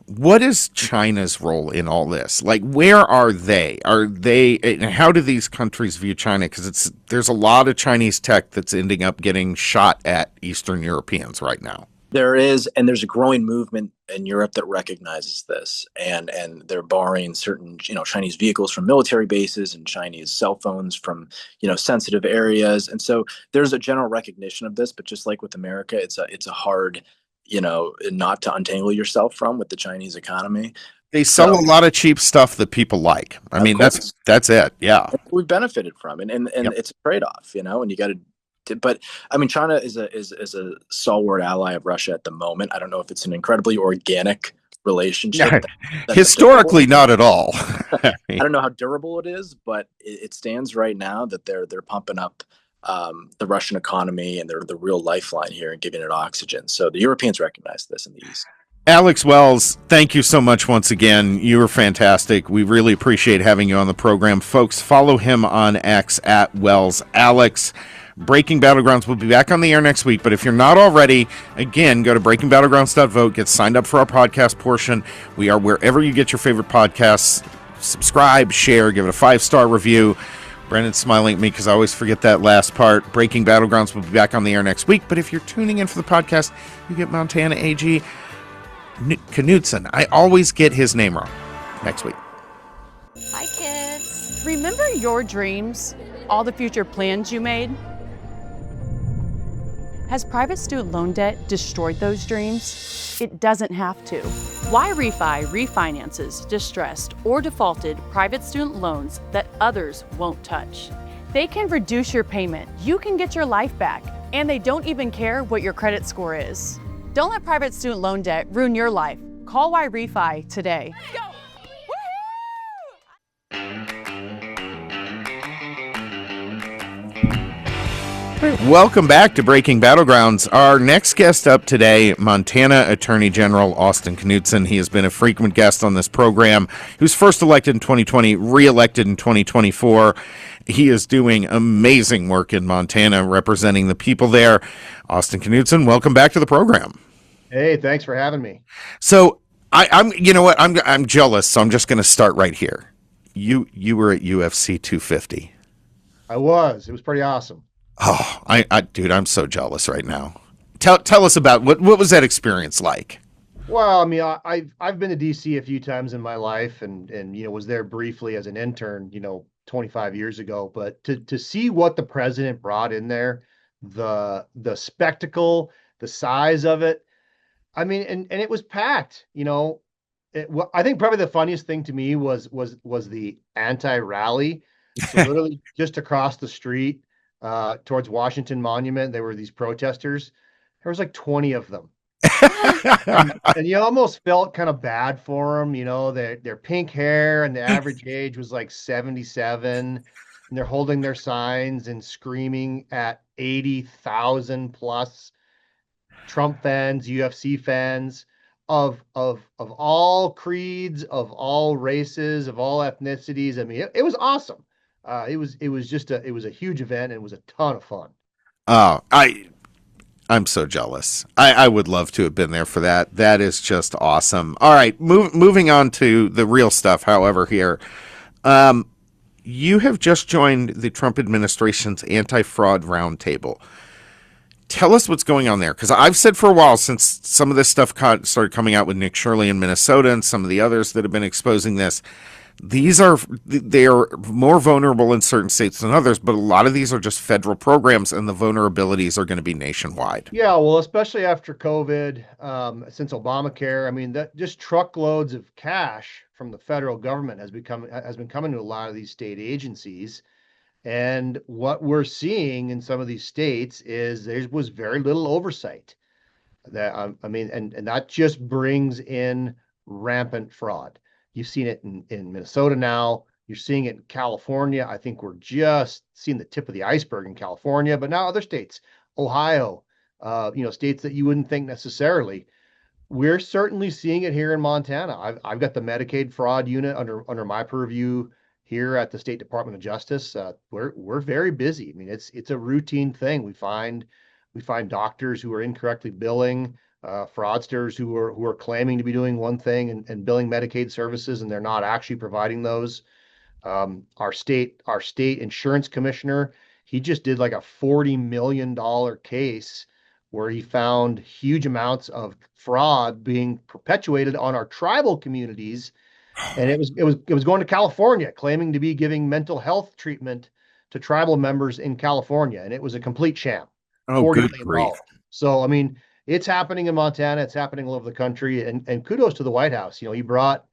What is China's role in all this? Like, where are they? And how do these countries view China? Because there's a lot of Chinese tech that's ending up getting shot at Eastern Europeans right now. There is, and there's a growing movement in Europe that recognizes this, and they're barring certain Chinese vehicles from military bases and Chinese cell phones from sensitive areas, and so there's a general recognition of this. But just like with America, it's a hard not to untangle yourself from with the Chinese economy. They sell a lot of cheap stuff that people like. I mean, that's it. Yeah, we've benefited from it, and Yep. it's a trade-off, and you got to. But I mean, China is a stalwart ally of Russia at the moment. I don't know if it's an incredibly organic relationship. Historically, not at all. I don't know how durable it is, but it stands right now that they're pumping up the Russian economy, and they're the real lifeline here and giving it oxygen. So the Europeans recognize this in the East. Alex Wells, thank you so much once again. You were fantastic. We really appreciate having you on the program. Folks, follow him on X at Wells Alex. Breaking Battlegrounds will be back on the air next week, but if you're not already, again, go to breakingbattlegrounds.vote, get signed up for our podcast portion. We are wherever you get your favorite podcasts. Subscribe, share, give it a 5-star review. Brandon's smiling at me because I always forget that last part. Breaking Battlegrounds will be back on the air next week, but if you're tuning in for the podcast, you get Montana AG Knudsen. I always get his name wrong. Next week. Hi, kids. Remember your dreams, all the future plans you made? Has private student loan debt destroyed those dreams? It doesn't have to. Why Refi refinances distressed or defaulted private student loans that others won't touch. They can reduce your payment, you can get your life back, and they don't even care what your credit score is. Don't let private student loan debt ruin your life. Call Why Refi today. Let's go! Welcome back to Breaking Battlegrounds. Our next guest up today, Montana Attorney General Austin Knudsen. He has been a frequent guest on this program. He was first elected in 2020, re-elected in 2024. He is doing amazing work in Montana, representing the people there. Austin Knudsen, welcome back to the program. Hey, thanks for having me. So I'm I'm jealous. So I'm just going to start right here. You were at UFC 250. I was. It was pretty awesome. Oh, dude, I'm so jealous right now. Tell us about what was that experience like? Well, I mean, I've been to DC a few times in my life, and was there briefly as an intern, 25 years ago. But to see what the president brought in there, the spectacle, the size of it, I mean, and it was packed. I think probably the funniest thing to me was the anti-rally. So literally just across the street. Towards Washington Monument, there were these protesters. There was like 20 of them. and you almost felt kind of bad for them. Their pink hair, and the average age was like 77. And they're holding their signs and screaming at 80,000 plus Trump fans, UFC fans of all creeds, of all races, of all ethnicities. I mean, it was awesome. It was a huge event, and it was a ton of fun. I I'm so jealous. I would love to have been there for that. That is just awesome. All right, moving on to the real stuff, however, here. You have just joined the Trump administration's anti-fraud roundtable. Tell us what's going on there, because I've said for a while, since some of this stuff started coming out with Nick Shirley in Minnesota and some of the others that have been exposing this, they are more vulnerable in certain states than others, but a lot of these are just federal programs, and the vulnerabilities are going to be nationwide. Yeah, well, especially after COVID, since Obamacare, I mean, that just truckloads of cash from the federal government has been coming to a lot of these state agencies. And what we're seeing in some of these states is there was very little oversight. That I mean, and that just brings in rampant fraud. You've seen it in Minnesota now. You're seeing it in California. I think we're just seeing the tip of the iceberg in California, but now other states, Ohio, states that you wouldn't think necessarily. We're certainly seeing it here in Montana. I've got the Medicaid fraud unit under my purview here at the State Department of Justice. We're very busy. I mean, it's a routine thing. We find doctors who are incorrectly billing, fraudsters who are claiming to be doing one thing and billing Medicaid services, and they're not actually providing those. Our state insurance commissioner, he just did like a $40 million case where he found huge amounts of fraud being perpetuated on our tribal communities, and it was going to California, claiming to be giving mental health treatment to tribal members in California, and it was a complete sham. Oh, $40 good million. grief. So I mean, it's happening in Montana, it's happening all over the country, and kudos to the White House. He brought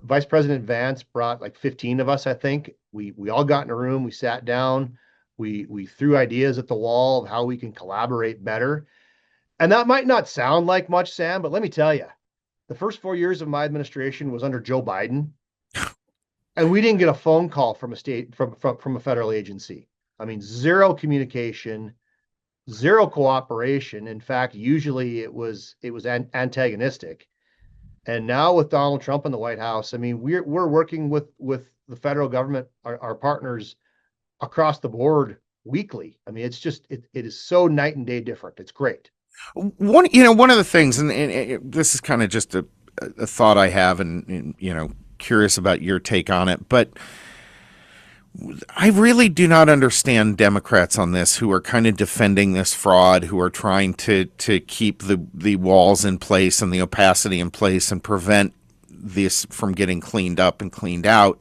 Vice President Vance brought like 15 of us, I think. We all got in a room, we sat down, we threw ideas at the wall of how we can collaborate better. And that might not sound like much, Sam, but let me tell you, the first 4 years of my administration was under Joe Biden, and we didn't get a phone call from a federal agency. I mean, zero communication, zero cooperation. In fact, usually it was antagonistic. And now with Donald Trump in the White House, I mean, we're working with the federal government, our partners across the board weekly. I mean, it's just it is so night and day different. It's great. One of the things, and this is kind of just a thought I have, and curious about your take on it, but I really do not understand Democrats on this who are kind of defending this fraud, who are trying to keep the walls in place and the opacity in place and prevent this from getting cleaned up and cleaned out.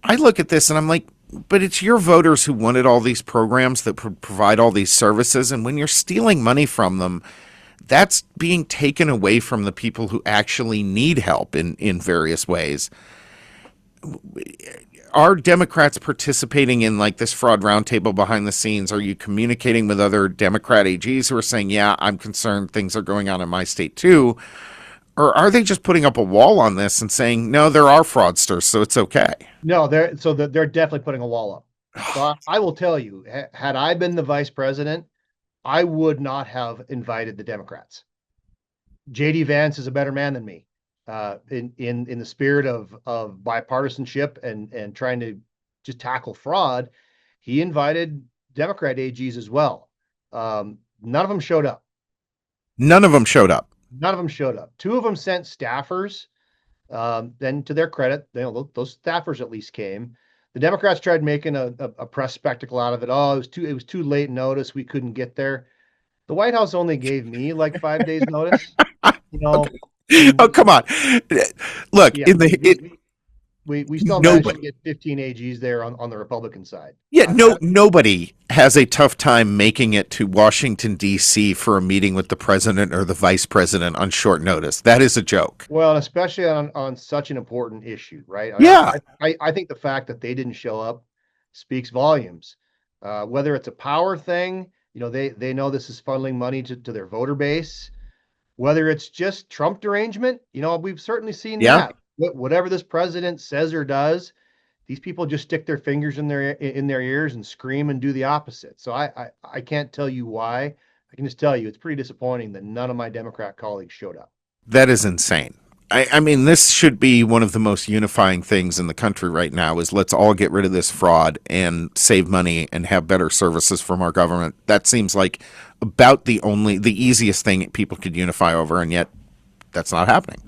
I look at this and I'm like, but it's your voters who wanted all these programs that provide all these services. And when you're stealing money from them, that's being taken away from the people who actually need help in various ways. Are Democrats participating in like this fraud roundtable behind the scenes? Are you communicating with other Democrat AGs who are saying, yeah, I'm concerned things are going on in my state too? Or are they just putting up a wall on this and saying, no, there are fraudsters, so it's okay? No, they're definitely putting a wall up. So I will tell you, had I been the vice president, I would not have invited the Democrats. J.D. Vance is a better man than me. In the spirit of bipartisanship and trying to just tackle fraud, he invited Democrat AGs as well. None of them showed up. None of them showed up. Two of them sent staffers. Then, to their credit, those staffers at least came. The Democrats tried making a press spectacle out of it. Oh, it was too late notice. We couldn't get there. The White House only gave me like 5 days notice. Okay. Oh, come on. Look, yeah, we still managed to get 15 AGs there on the Republican side. Yeah, nobody has a tough time making it to Washington, D.C. for a meeting with the president or the vice president on short notice. That is a joke. Well, and especially on such an important issue, right? Yeah. I think the fact that they didn't show up speaks volumes. Whether it's a power thing, they know this is funneling money to their voter base. Whether it's just Trump derangement, we've certainly seen that. Whatever this president says or does, these people just stick their fingers in their ears and scream and do the opposite. So I can't tell you why. I can just tell you it's pretty disappointing that none of my Democrat colleagues showed up. That is insane. I mean, this should be one of the most unifying things in the country right now is let's all get rid of this fraud and save money and have better services from our government. That seems like about the easiest thing people could unify over, and yet that's not happening.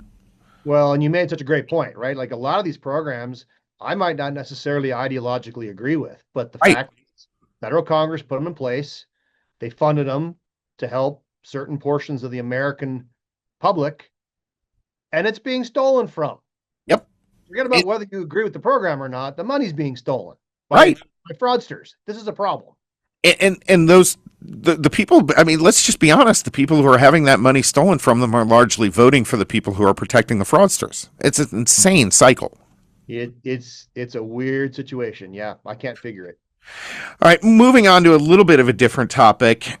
Well, and you made such a great point, right? Like a lot of these programs, I might not necessarily ideologically agree with, but the Right. fact is, federal Congress put them in place. They funded them to help certain portions of the American public, and it's being stolen from. Yep. Forget about whether you agree with the program or not. The money's being stolen Right. by fraudsters. This is a problem. And those the people, I mean, let's just be honest, the people who are having that money stolen from them are largely voting for the people who are protecting the fraudsters. It's an insane cycle. It's a weird situation. Yeah, I can't figure it. All right, moving on to a little bit of a different topic.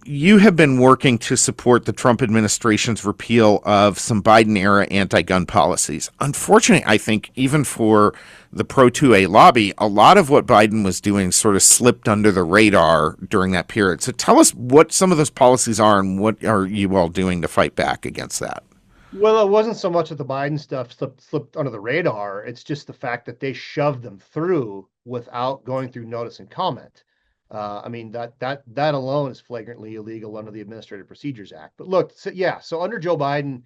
You have been working to support the Trump administration's repeal of some Biden-era anti-gun policies. Unfortunately, I think even for the pro-2A lobby, a lot of what Biden was doing sort of slipped under the radar during that period. So tell us what some of those policies are and what are you all doing to fight back against that? Well, it wasn't so much that the Biden stuff slipped under the radar. It's just the fact that they shoved them through without going through notice and comment. I mean, that alone is flagrantly illegal under the Administrative Procedures Act. But look, so under Joe Biden,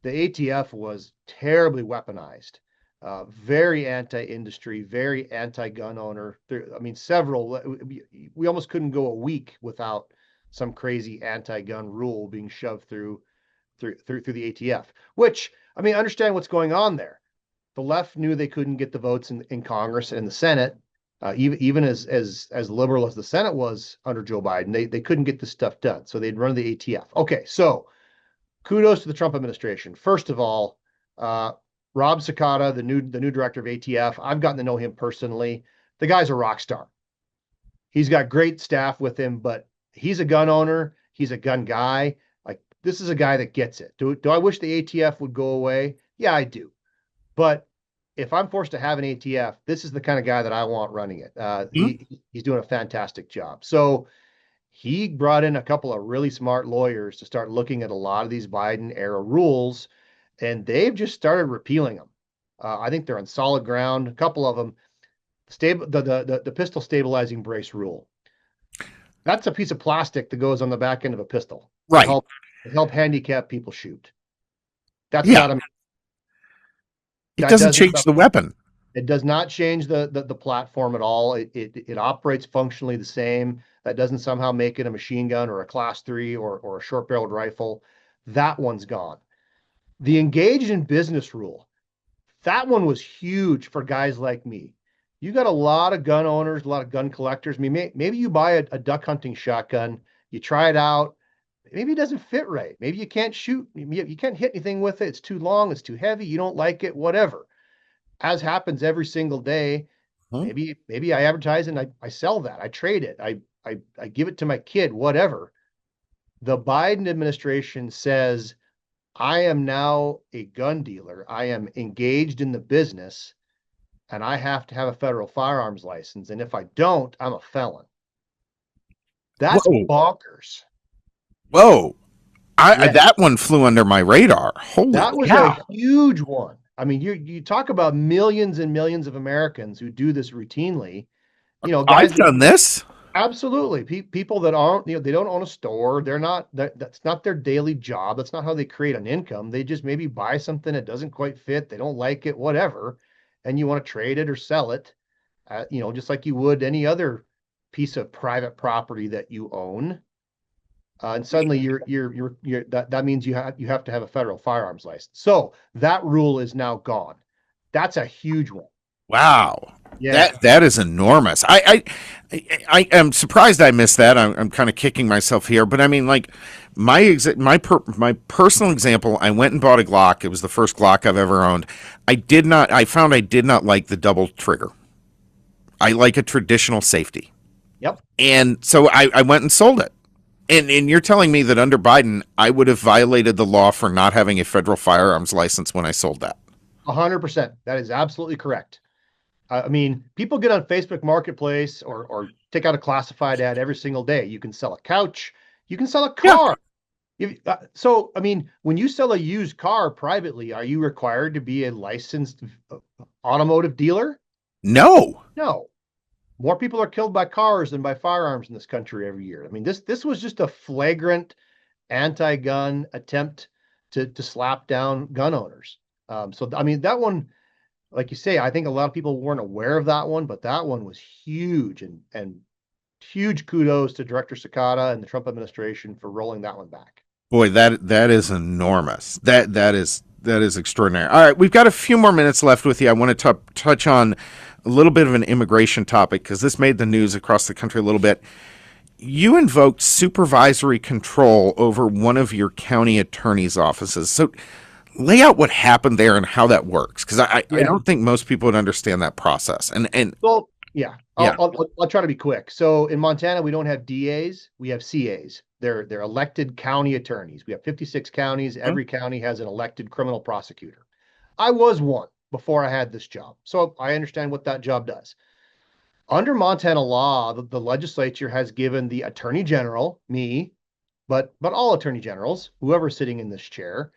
the ATF was terribly weaponized, very anti-industry, very anti-gun owner. I mean, we almost couldn't go a week without some crazy anti-gun rule being shoved through the ATF, which, I mean, understand what's going on there. The left knew they couldn't get the votes in Congress and the Senate, even as liberal as the Senate was under Joe Biden, they couldn't get this stuff done. So they'd run the ATF. Okay, so kudos to the Trump administration. First of all, Rob Sakata, the new director of ATF, I've gotten to know him personally. The guy's a rock star. He's got great staff with him, but he's a gun owner. He's a gun guy. This is a guy that gets it. Do I wish the ATF would go away? Yeah, I do. But if I'm forced to have an ATF, this is the kind of guy that I want running it. He's doing a fantastic job. So he brought in a couple of really smart lawyers to start looking at a lot of these Biden era rules, and they've just started repealing them. I think they're on solid ground. A couple of them, the pistol stabilizing brace rule. That's a piece of plastic that goes on the back end of a pistol. Right. Help handicapped people shoot. That's Yeah. not It doesn't change the weapon. It does not change the platform at all. It operates functionally the same. That doesn't somehow make it a machine gun or a class 3 or a short-barreled rifle. That one's gone. The engaged in business rule, that one was huge for guys like me. You got a lot of gun owners, a lot of gun collectors. I mean, maybe you buy a duck hunting shotgun, you try it out, maybe it doesn't fit right. Maybe you can't shoot. You can't hit anything with it. It's too long. It's too heavy. You don't like it, whatever. As happens every single day. Maybe I advertise and I sell that. I trade it. I give it to my kid, whatever. The Biden administration says, I am now a gun dealer. I am engaged in the business and I have to have a federal firearms license. And if I don't, I'm a felon. That's bonkers. Whoa. That one flew under my radar. Holy That was cow. a huge one. I mean, you talk about millions and millions of Americans who do this routinely. You know, guys I've done this. Absolutely. People that aren't, they don't own a store. That's not their daily job. That's not how they create an income. They just maybe buy something that doesn't quite fit. They don't like it, whatever. And you want to trade it or sell it, just like you would any other piece of private property that you own. And suddenly that means you have to have a federal firearms license. So that rule is now gone. That's a huge one. Wow. Yeah. That is enormous. I am surprised I missed that. I'm kind of kicking myself here, but I mean, like my personal example, I went and bought a Glock. It was the first Glock I've ever owned. I found I did not like the double trigger. I like a traditional safety. Yep. And so I went and sold it. And you're telling me that under Biden, I would have violated the law for not having a federal firearms license when I sold that. 100%. That is absolutely correct. I mean, people get on Facebook Marketplace or take out a classified ad every single day. You can sell a couch. You can sell a car. So, I mean, when you sell a used car privately, are you required to be a licensed automotive dealer? No. No. More people are killed by cars than by firearms in this country every year. I mean, this was just a flagrant anti-gun attempt to slap down gun owners. So, I mean, that one, like you say, I think a lot of people weren't aware of that one, but that one was huge, and huge kudos to Director Sakata and the Trump administration for rolling that one back. Boy, that is enormous. That is extraordinary. All right, we've got a few more minutes left with you. I want to touch on a little bit of an immigration topic because this made the news across the country a little bit. You invoked supervisory control over one of your county attorney's offices. So lay out what happened there and how that works, because I don't think most people would understand that process. And Well, yeah, I'll try to be quick. So in Montana, we don't have DAs, we have CAs. They're elected county attorneys. We have 56 counties. Every county has an elected criminal prosecutor. I was one before I had this job, so I understand what that job does. Under Montana law, the legislature has given the attorney general, me, but all attorney generals, whoever's sitting in this chair,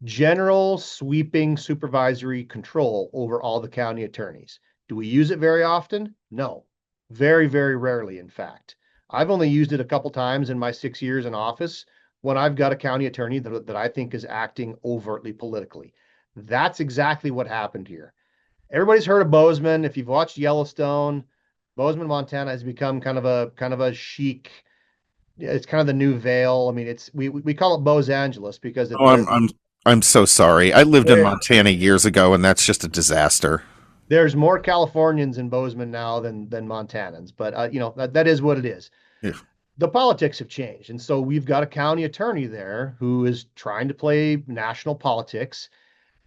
general sweeping supervisory control over all the county attorneys. Do we use it very often? No. Very, very rarely, in fact. I've only used it a couple times in my 6 years in office when I've got a county attorney that I think is acting overtly politically. That's exactly what happened here. Everybody's heard of Bozeman. If you've watched Yellowstone, Bozeman, Montana has become kind of a chic. It's kind of the new Vail. I mean, we call it Bose Angeles because I'm so sorry. I lived in Montana years ago, and that's just a disaster. There's more Californians in Bozeman now than Montanans, but that is what it is. Yeah. The politics have changed, and so we've got a county attorney there who is trying to play national politics,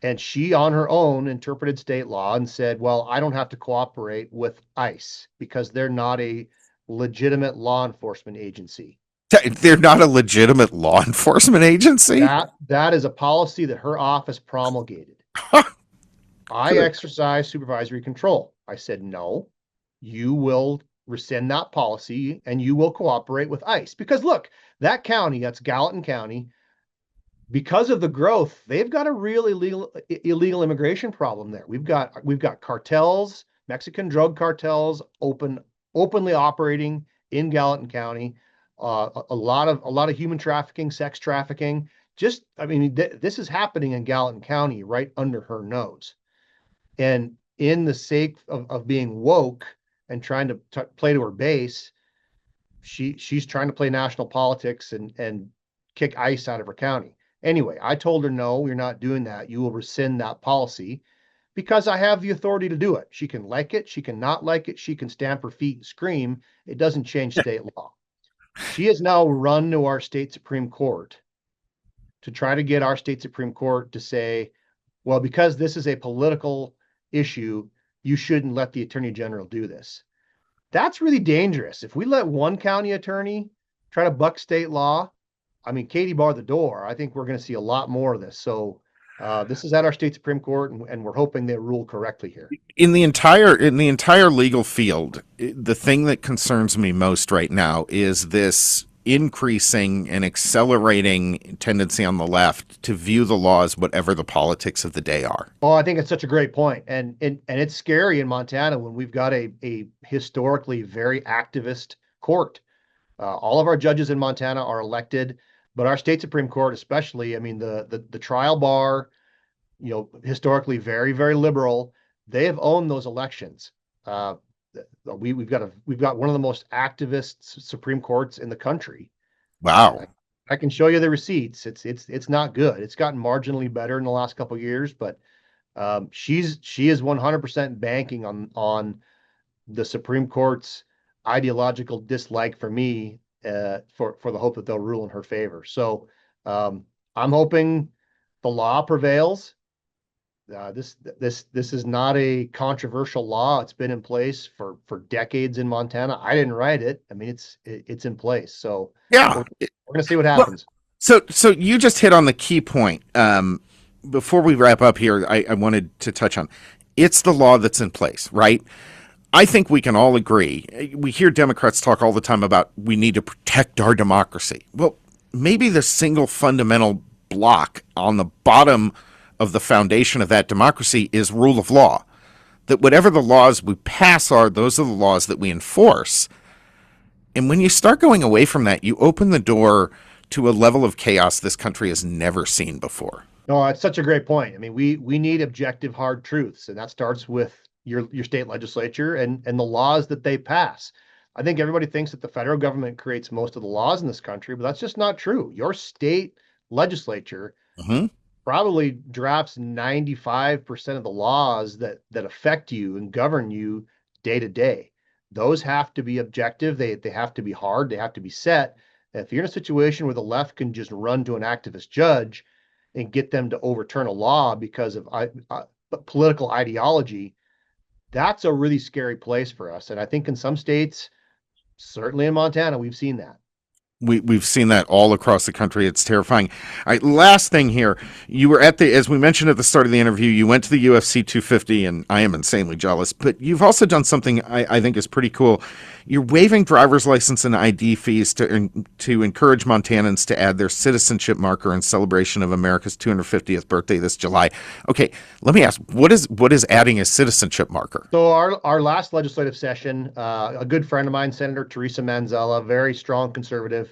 and she on her own interpreted state law and said, well, I don't have to cooperate with ICE because they're not a legitimate law enforcement agency. They're not a legitimate law enforcement agency? That is a policy that her office promulgated. I exercise supervisory control. I said, no, you will rescind that policy and you will cooperate with ICE. Because look, that county, that's Gallatin County, because of the growth, they've got a real illegal immigration problem there. We've got cartels, Mexican drug cartels, openly operating in Gallatin County. A lot of human trafficking, sex trafficking. This is happening in Gallatin County right under her nose. And in the sake of being woke and trying to play to her base, she's trying to play national politics and kick ICE out of her county. Anyway, I told her, no, you're not doing that. You will rescind that policy because I have the authority to do it. She can like it. She can not like it. She can stamp her feet and scream. It doesn't change state law. She has now run to our state Supreme Court to try to get our state Supreme Court to say, well, because this is a political issue, you shouldn't let the attorney general do this. That's really dangerous. If we let one county attorney try to buck state law, I mean, Katie barred the door. I think we're going to see a lot more of this. So this is at our state Supreme Court, and we're hoping they rule correctly here. In the entire legal field, the thing that concerns me most right now is this increasing and accelerating tendency on the left to view the law as whatever the politics of the day are. Oh, I think it's such a great point. And it's scary in Montana when we've got a historically very activist court. All of our judges in Montana are elected, but our state Supreme Court, especially, I mean, the trial bar, historically very, very liberal. They have owned those elections. We've got one of the most activist Supreme Courts in the country. Wow. I can show you the receipts. It's not good. It's gotten marginally better in the last couple of years, but she is 100% banking on the Supreme Court's ideological dislike for me for the hope that they'll rule in her favor. So I'm hoping the law prevails. This is not a controversial law. It's been in place for decades in Montana. I didn't write it. I mean, it's in place. So yeah, we're going to see what happens. So you just hit on the key point. Before we wrap up here, I wanted to touch on it's the law that's in place, right? I think we can all agree. We hear Democrats talk all the time about we need to protect our democracy. Well, maybe the single fundamental block on the bottom of the foundation of that democracy is rule of law. That whatever the laws we pass are, those are the laws that we enforce. And when you start going away from that, you open the door to a level of chaos this country has never seen before. No, it's such a great point. I mean, we need objective, hard truths, and that starts with your state legislature and the laws that they pass. I think everybody thinks that the federal government creates most of the laws in this country, but that's just not true. Your state legislature probably drafts 95% of the laws that affect you and govern you day to day. Those have to be objective. They have to be hard. They have to be set. And if you're in a situation where the left can just run to an activist judge and get them to overturn a law because of political ideology, that's a really scary place for us. And I think in some states, certainly in Montana, we've seen that. We've seen that all across the country. It's terrifying. All right, last thing here. You were as we mentioned at the start of the interview, you went to the UFC 250, and I am insanely jealous, but you've also done something I think is pretty cool. You're waiving driver's license and ID fees to encourage Montanans to add their citizenship marker in celebration of America's 250th birthday this July. Okay, let me ask, what is adding a citizenship marker? So our last legislative session, a good friend of mine, Senator Teresa Manzella, very strong conservative,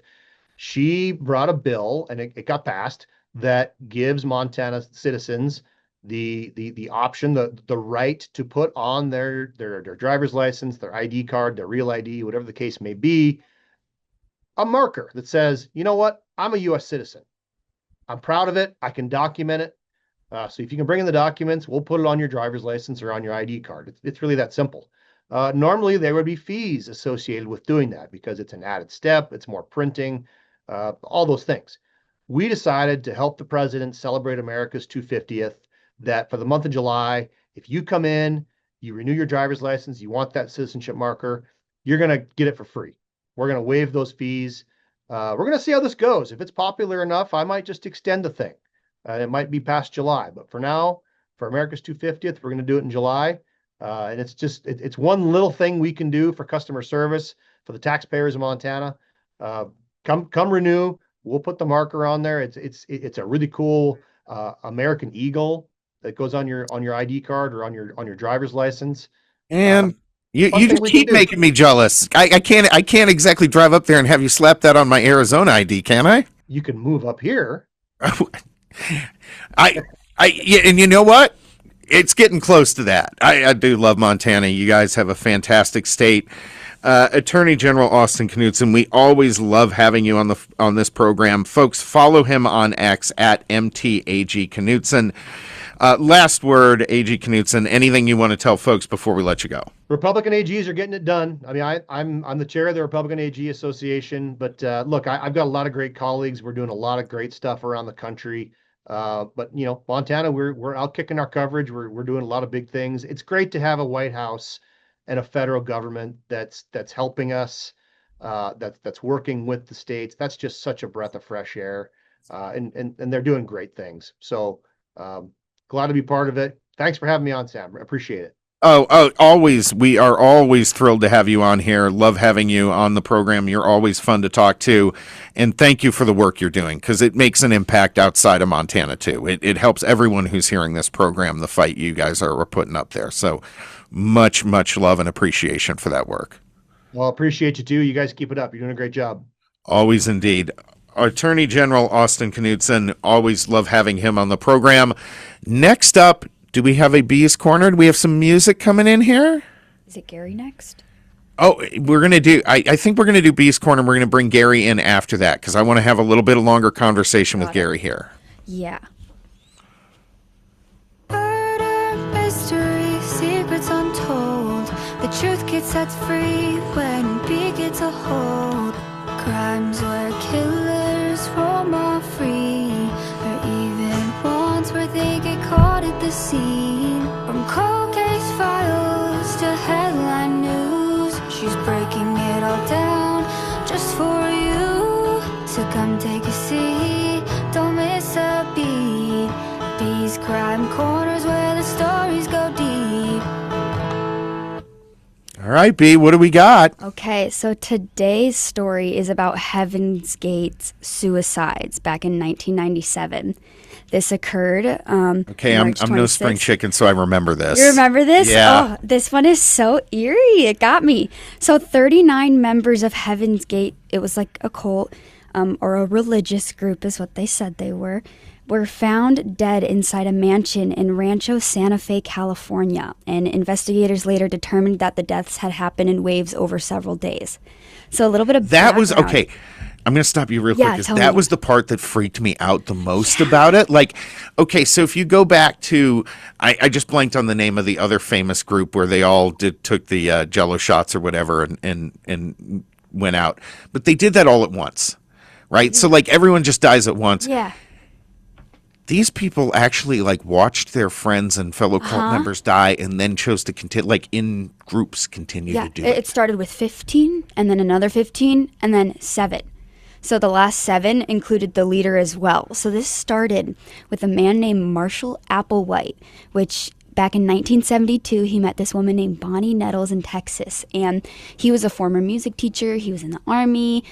she brought a bill, and it got passed, that gives Montana citizens the option, the right to put on their driver's license, their ID card, their real ID, whatever the case may be, a marker that says, you know what, I'm a U.S. citizen. I'm proud of it. I can document it. So if you can bring in the documents, we'll put it on your driver's license or on your ID card. It's really that simple. Normally, there would be fees associated with doing that because it's an added step. It's more printing, all those things. We decided to help the president celebrate America's 250th, that for the month of July, if you come in, you renew your driver's license, you want that citizenship marker, you're going to get it for free. We're going to waive those fees. We're going to see how this goes. If it's popular enough, I might just extend the thing. It might be past July, but for now, for America's 250th, we're going to do it in July. And it's one little thing we can do for customer service for the taxpayers of Montana. Come renew. We'll put the marker on there. It's a really cool American eagle that goes on your ID card or on your driver's license. And you just keep making me jealous. I can't exactly drive up there and have you slap that on my Arizona ID, can I? You can move up here. Yeah, and you know what? It's getting close to that. I do love Montana. You guys have a fantastic state. Attorney General Austin Knudsen, we always love having you on this program. Folks, follow him on X at MTAG Knudsen. Last word, AG Knudsen, anything you want to tell folks before we let you go? Republican AGs are getting it done. I mean, I'm the chair of the Republican AG Association, but look, I've got a lot of great colleagues. We're doing a lot of great stuff around the country. But Montana, we're out kicking our coverage. We're doing a lot of big things. It's great to have a White House and a federal government that's helping us, that's working with the states. That's just such a breath of fresh air, and they're doing great things. So glad to be part of it. Thanks for having me on, Sam. I appreciate it. Oh, always. We are always thrilled to have you on here. Love having you on the program. You're always fun to talk to. And thank you for the work you're doing, because it makes an impact outside of Montana, too. It helps everyone who's hearing this program, the fight you guys are putting up there. So much, much love and appreciation for that work. Well, appreciate you, too. You guys keep it up. You're doing a great job. Always indeed. Attorney General Austin Knudsen, always love having him on the program. Next up, do we have a Bees Corner? Do we have some music coming in here? Is it Gary next? Oh, we're going to do, I think we're going to do Bees Corner. We're going to bring Gary in after that, because I want to have a little bit of longer conversation with Gary here. Yeah. Murder, mystery, secrets untold. The truth gets set free when B gets a hold. Crimes where killers roam off free, or even ones where they get caught at the scene. From cold case files to headline news, she's breaking it all down just for you to come take a seat. Don't miss a beat. These crime corners where the stories go deep. All right. right, B, what do we got? Okay, so today's story is about Heaven's Gate's suicides back in 1997. This occurred. Okay, I'm no spring chicken, so I remember this. You remember this? Yeah. Oh, this one is so eerie. It got me. So 39 members of Heaven's Gate, it was like a cult or a religious group is what they said they were found dead inside a mansion in Rancho Santa Fe, California. And investigators later determined that the deaths had happened in waves over several days. So a little bit of that was background. okay. I'm going to stop you real quick, because that me. was the part that freaked me out the most about it. Like, okay, so if you go back to, I just blanked on the name of the other famous group where they all took the Jello shots or whatever and went out. But they did that all at once, right? So, like, everyone just dies at once. Yeah. These people actually, like, watched their friends and fellow cult members die and then chose to continue, like, in groups, continue to do it. It started with 15, and then another 15, and then 7. So the last 7 included the leader as well. So this started with a man named Marshall Applewhite, which back in 1972, he met this woman named Bonnie Nettles in Texas. And he was a former music teacher. He was in the Army.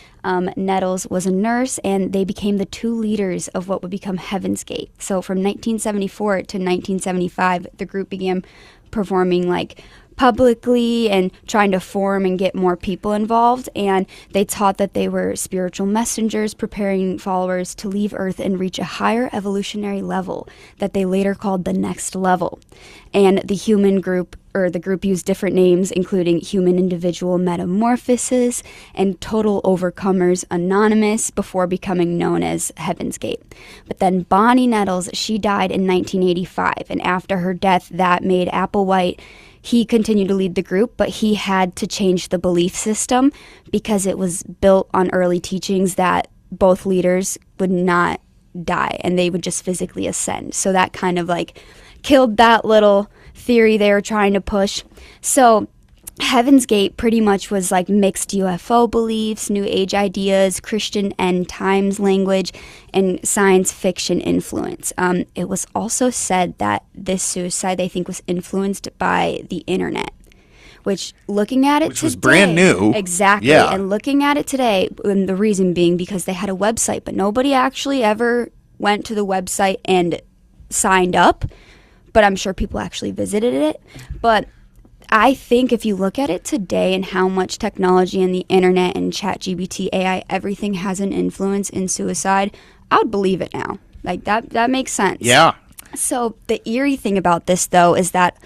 Nettles was a nurse, and they became the 2 leaders of what would become Heaven's Gate. So from 1974 to 1975, the group began performing like publicly and trying to form and get more people involved, and they taught that they were spiritual messengers preparing followers to leave Earth and reach a higher evolutionary level that they later called the next level. And the human group, or the group, used different names, including Human Individual Metamorphosis and Total Overcomers Anonymous, before becoming known as Heaven's Gate. But then Bonnie Nettles, she died in 1985, and after her death, that made Applewhite, he continued to lead the group, but he had to change the belief system because it was built on early teachings that both leaders would not die and they would just physically ascend. So that kind of like killed that little theory they were trying to push. So Heaven's Gate pretty much was like mixed UFO beliefs, New Age ideas, Christian end times language, and science fiction influence. It was also said that this suicide, they think, was influenced by the internet, which looking at it which today, was brand new. Exactly. Yeah. And looking at it today, and the reason being because they had a website, but nobody actually ever went to the website and signed up. But I'm sure people actually visited it. But I think if you look at it today and how much technology and the internet and ChatGPT, AI, everything has an influence in suicide, I would believe it now. Like that makes sense. Yeah. So the eerie thing about this, though, is that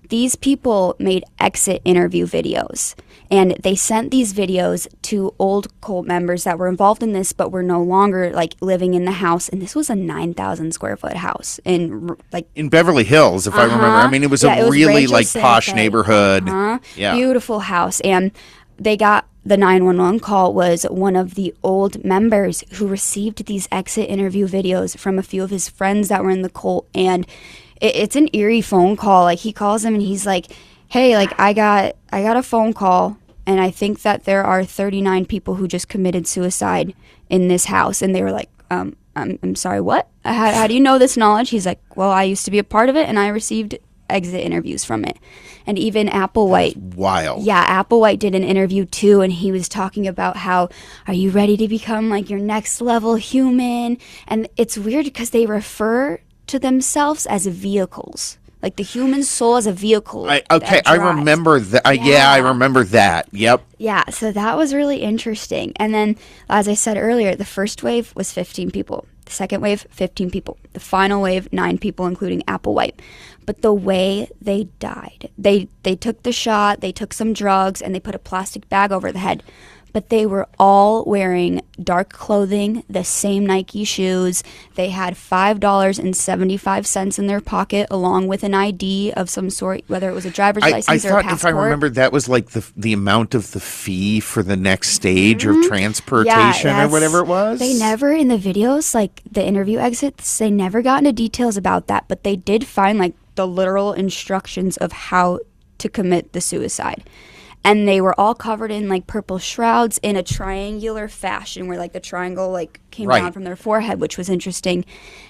these people made exit interview videos, and they sent these videos to old cult members that were involved in this but were no longer like living in the house. And this was a 9,000 square foot house in Beverly Hills, if I remember. I mean, it was a really Rancho like Santa posh Fe. neighborhood. Yeah. Beautiful house. And they got the 911 call was one of the old members who received these exit interview videos from a few of his friends that were in the cult. And it's an eerie phone call. Like, he calls them and he's like, hey, like, I got a phone call, and I think that there are 39 people who just committed suicide in this house. And they were like, I'm sorry, what? How do you know this knowledge? He's like, well, I used to be a part of it, and I received exit interviews from it. And even Applewhite. That's wild. Yeah, Applewhite did an interview too, and he was talking about how, are you ready to become like your next level human? And it's weird because they refer to themselves as vehicles, like the human soul as a vehicle. I remember that. Yeah, I remember that. Yep. Yeah, so that was really interesting. And then, as I said earlier, the first wave was 15 people. The second wave, 15 people. The final wave, 9 people, including Applewhite. But the way they died, they took the shot, they took some drugs, and they put a plastic bag over the head. But they were all wearing dark clothing, the same Nike shoes. They had $5.75 in their pocket, along with an ID of some sort, whether it was a driver's license or a passport. I thought, if I remember, that was like the amount of the fee for the next stage of transportation or whatever it was. They never, in the videos, like the interview exits, they never got into details about that. But they did find like the literal instructions of how to commit the suicide. And they were all covered in like purple shrouds in a triangular fashion, where like the triangle like came down from their forehead, which was interesting.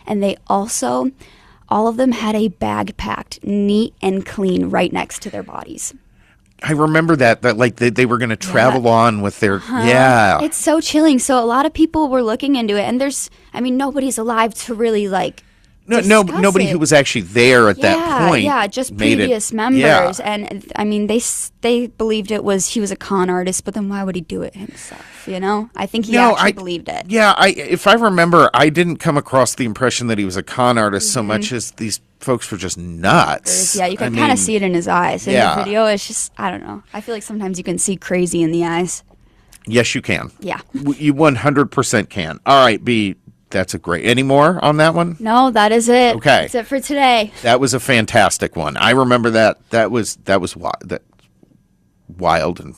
And they also, all of them had a bag packed neat and clean right next to their bodies. I remember that like they were going to travel on with their, yeah. It's so chilling. So a lot of people were looking into it, and nobody's alive to really like Nobody it. who was actually there at that point. Yeah, just previous members. Yeah. And I mean, they believed he was a con artist, but then why would he do it himself? I think he actually believed it. Yeah, if I remember, I didn't come across the impression that he was a con artist so much as these folks were just nuts. Yeah, you can kind of see it in his eyes. In the video, it's just, I don't know. I feel like sometimes you can see crazy in the eyes. Yes, you can. Yeah. You 100% can. All right, B. That's a great. Any more on that one? No, that is it. Okay, that's it for today. That was a fantastic one. I remember that. That was wild and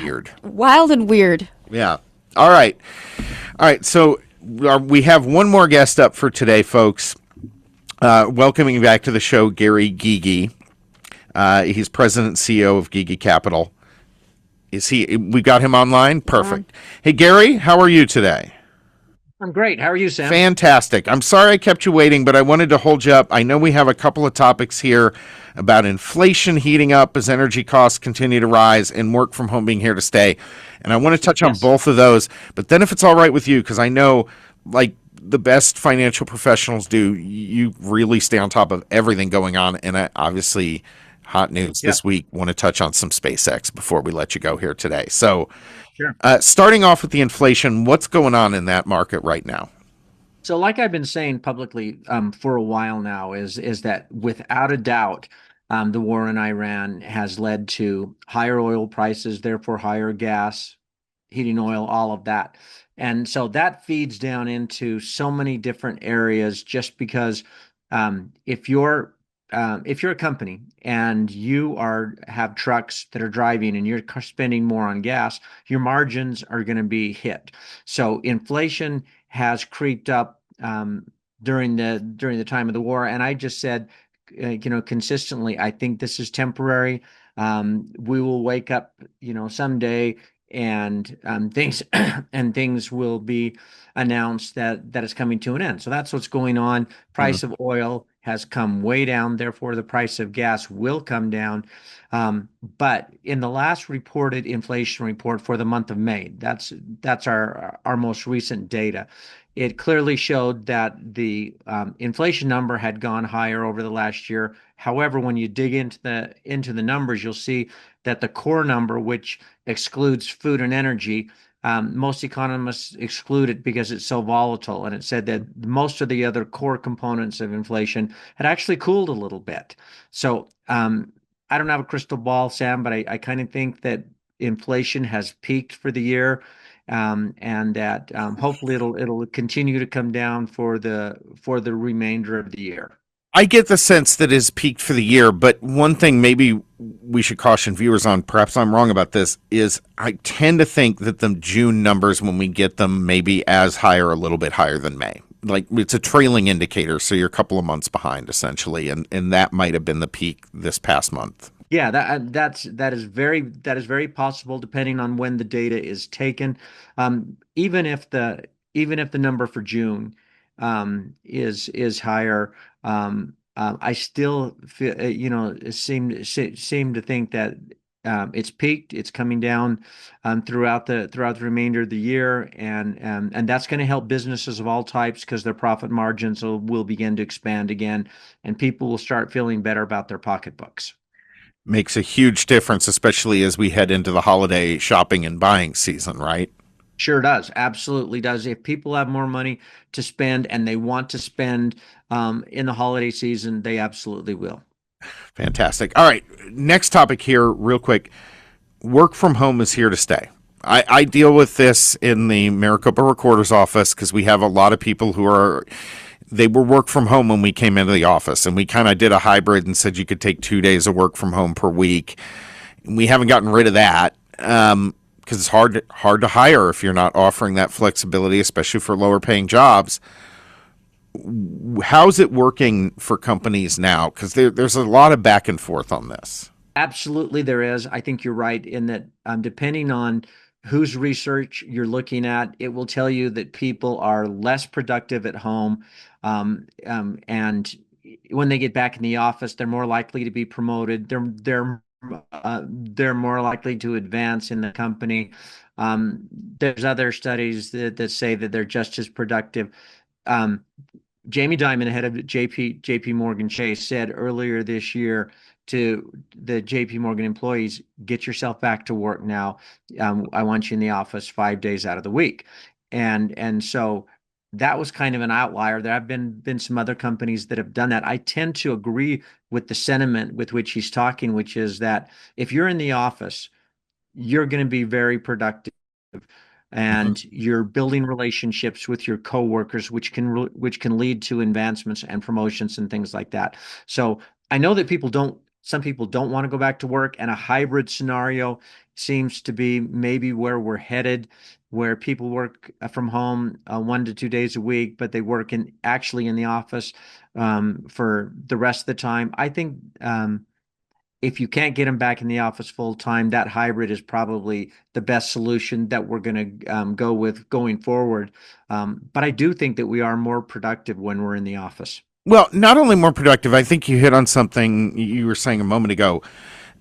weird. Wild and weird. Yeah. All right. So we have one more guest up for today, folks. Welcoming back to the show, Gary Gigi. He's president and CEO of Gigi Capital. We got him online? Perfect. Hey, Gary, how are you today? I'm great. How are you, Sam? Fantastic. I'm sorry I kept you waiting, but I wanted to hold you up. I know we have a couple of topics here about inflation heating up as energy costs continue to rise and work from home being here to stay. And I want to touch on both of those. But then if it's all right with you, because I know like the best financial professionals do, you really stay on top of everything going on. And obviously, hot news this week, want to touch on some SpaceX before we let you go here today. So starting off with the inflation, what's going on in that market right now? So like I've been saying publicly for a while now is that without a doubt, the war in Iran has led to higher oil prices, therefore higher gas, heating oil, all of that. And so that feeds down into so many different areas just because if you're a company and you have trucks that are driving and you're spending more on gas, your margins are going to be hit. So inflation has creeped up during the time of the war, and I just said, consistently, I think this is temporary. We will wake up, someday, and things will be announced that it's coming to an end. So that's what's going on. Price of oil has come way down. Therefore, the price of gas will come down. But in the last reported inflation report for the month of May, that's our most recent data. It clearly showed that the inflation number had gone higher over the last year. However, when you dig into the numbers, you'll see that the core number, which excludes food and energy, most economists exclude it because it's so volatile. And it said that most of the other core components of inflation had actually cooled a little bit. So I don't have a crystal ball, Sam, but I kind of think that inflation has peaked for the year, and that hopefully it'll continue to come down for the remainder of the year. I get the sense that it's peaked for the year, but one thing maybe we should caution viewers on, perhaps I'm wrong about this, is I tend to think that the June numbers, when we get them, may be as high or a little bit higher than May. Like it's a trailing indicator, so you're a couple of months behind essentially, and that might have been the peak this past month. Yeah, that is very possible depending on when the data is taken. Even if the number for June is higher, I still feel seem to think that it's peaked. It's coming down throughout the remainder of the year, and that's going to help businesses of all types because their profit margins will begin to expand again, and people will start feeling better about their pocketbooks. Makes a huge difference, especially as we head into the holiday shopping and buying season, right? Sure does. Absolutely does. If people have more money to spend and they want to spend in the holiday season, they absolutely will. Fantastic. All right. Next topic here, real quick. Work from home is here to stay. I deal with this in the Maricopa Recorder's office because we have a lot of people who they were work from home when we came into the office, and we kind of did a hybrid and said you could take 2 days of work from home per week. And we haven't gotten rid of that because it's hard to hire if you're not offering that flexibility, especially for lower paying jobs. How's it working for companies now? Because there's a lot of back and forth on this. Absolutely, there is. I think you're right in that depending on whose research you're looking at, it will tell you that people are less productive at home. And when they get back in the office, they're more likely to be promoted. They're they're more likely to advance in the company. There's other studies that say that they're just as productive. Um, Jamie Dimon, head of JP Morgan Chase, said earlier this year to the JP Morgan employees, get yourself back to work now. I want you in the office 5 days out of the week. And so that was kind of an outlier. There have been some other companies that have done that. I tend to agree with the sentiment with which he's talking, which is that if you're in the office, you're going to be very productive and you're building relationships with your coworkers, which can lead to advancements and promotions and things like that. So I know that some people don't want to go back to work, and a hybrid scenario seems to be maybe where we're headed, where people work from home 1 to 2 days a week, but they work actually in the office for the rest of the time. I think if you can't get them back in the office full time, that hybrid is probably the best solution that we're going to go with going forward. But I do think that we are more productive when we're in the office. Well, not only more productive, I think you hit on something you were saying a moment ago,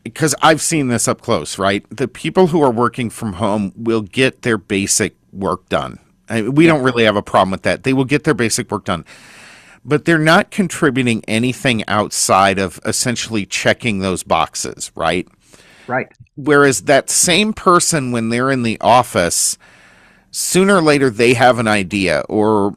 because I've seen this up close, right? The people who are working from home will get their basic work done. We don't really have a problem with that. They will get their basic work done, but they're not contributing anything outside of essentially checking those boxes, right? Right. Whereas that same person, when they're in the office, sooner or later they have an idea or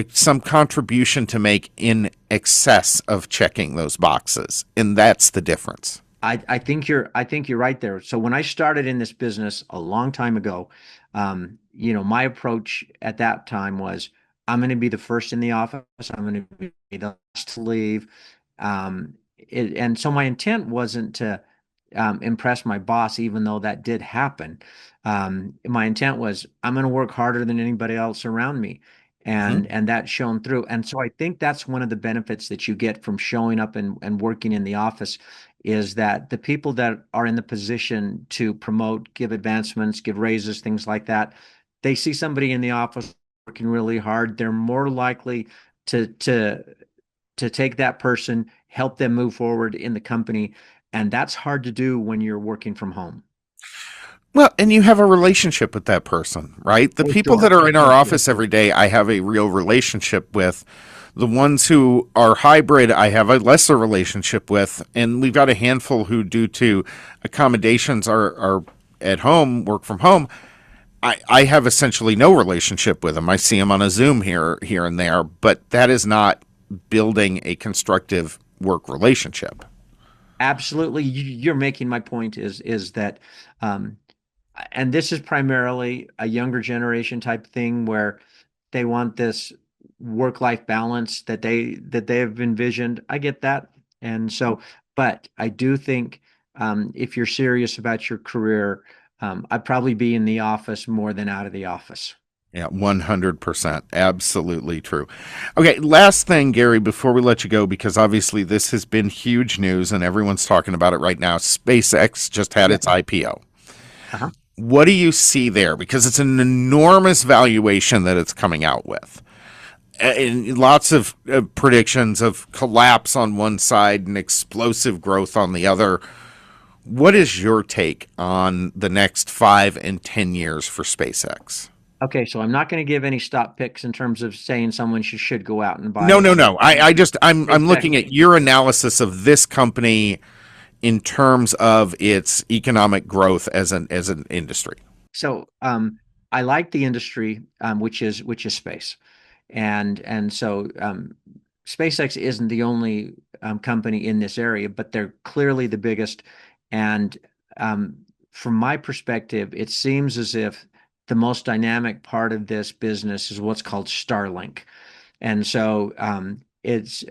some contribution to make in excess of checking those boxes, and that's the difference. I think you're right there. So when I started in this business a long time ago, my approach at that time was I'm going to be the first in the office. I'm going to be the last to leave. And so my intent wasn't to impress my boss, even though that did happen. My intent was I'm going to work harder than anybody else around me. And that shone through. And so I think that's one of the benefits that you get from showing up and working in the office is that the people that are in the position to promote, give advancements, give raises, things like that, they see somebody in the office working really hard. They're more likely to take that person, help them move forward in the company. And that's hard to do when you're working from home. Well, and you have a relationship with that person, right? The people that are in our office every day, I have a real relationship with. The ones who are hybrid, I have a lesser relationship with. And we've got a handful who, due to accommodations, are at home, work from home. I have essentially no relationship with them. I see them on a Zoom here and there, but that is not building a constructive work relationship. Absolutely. You're making my point is that, and this is primarily a younger generation type thing where they want this work-life balance that they have envisioned. I get that. And so, but I do think if you're serious about your career, I'd probably be in the office more than out of the office. Yeah, 100%. Absolutely true. Okay, last thing, Gary, before we let you go, because obviously this has been huge news and everyone's talking about it right now. SpaceX just had its IPO. Uh-huh. What do you see there? Because it's an enormous valuation that it's coming out with. And lots of predictions of collapse on one side and explosive growth on the other. What is your take on the next 5 and 10 years for SpaceX? Okay, so I'm not going to give any stop picks in terms of saying someone should go out and buy. No. I'm looking at your analysis of this company in terms of its economic growth as an industry. So I like the industry, which is space, and so SpaceX isn't the only company in this area, but they're clearly the biggest. And from my perspective, it seems as if the most dynamic part of this business is what's called Starlink. And so it's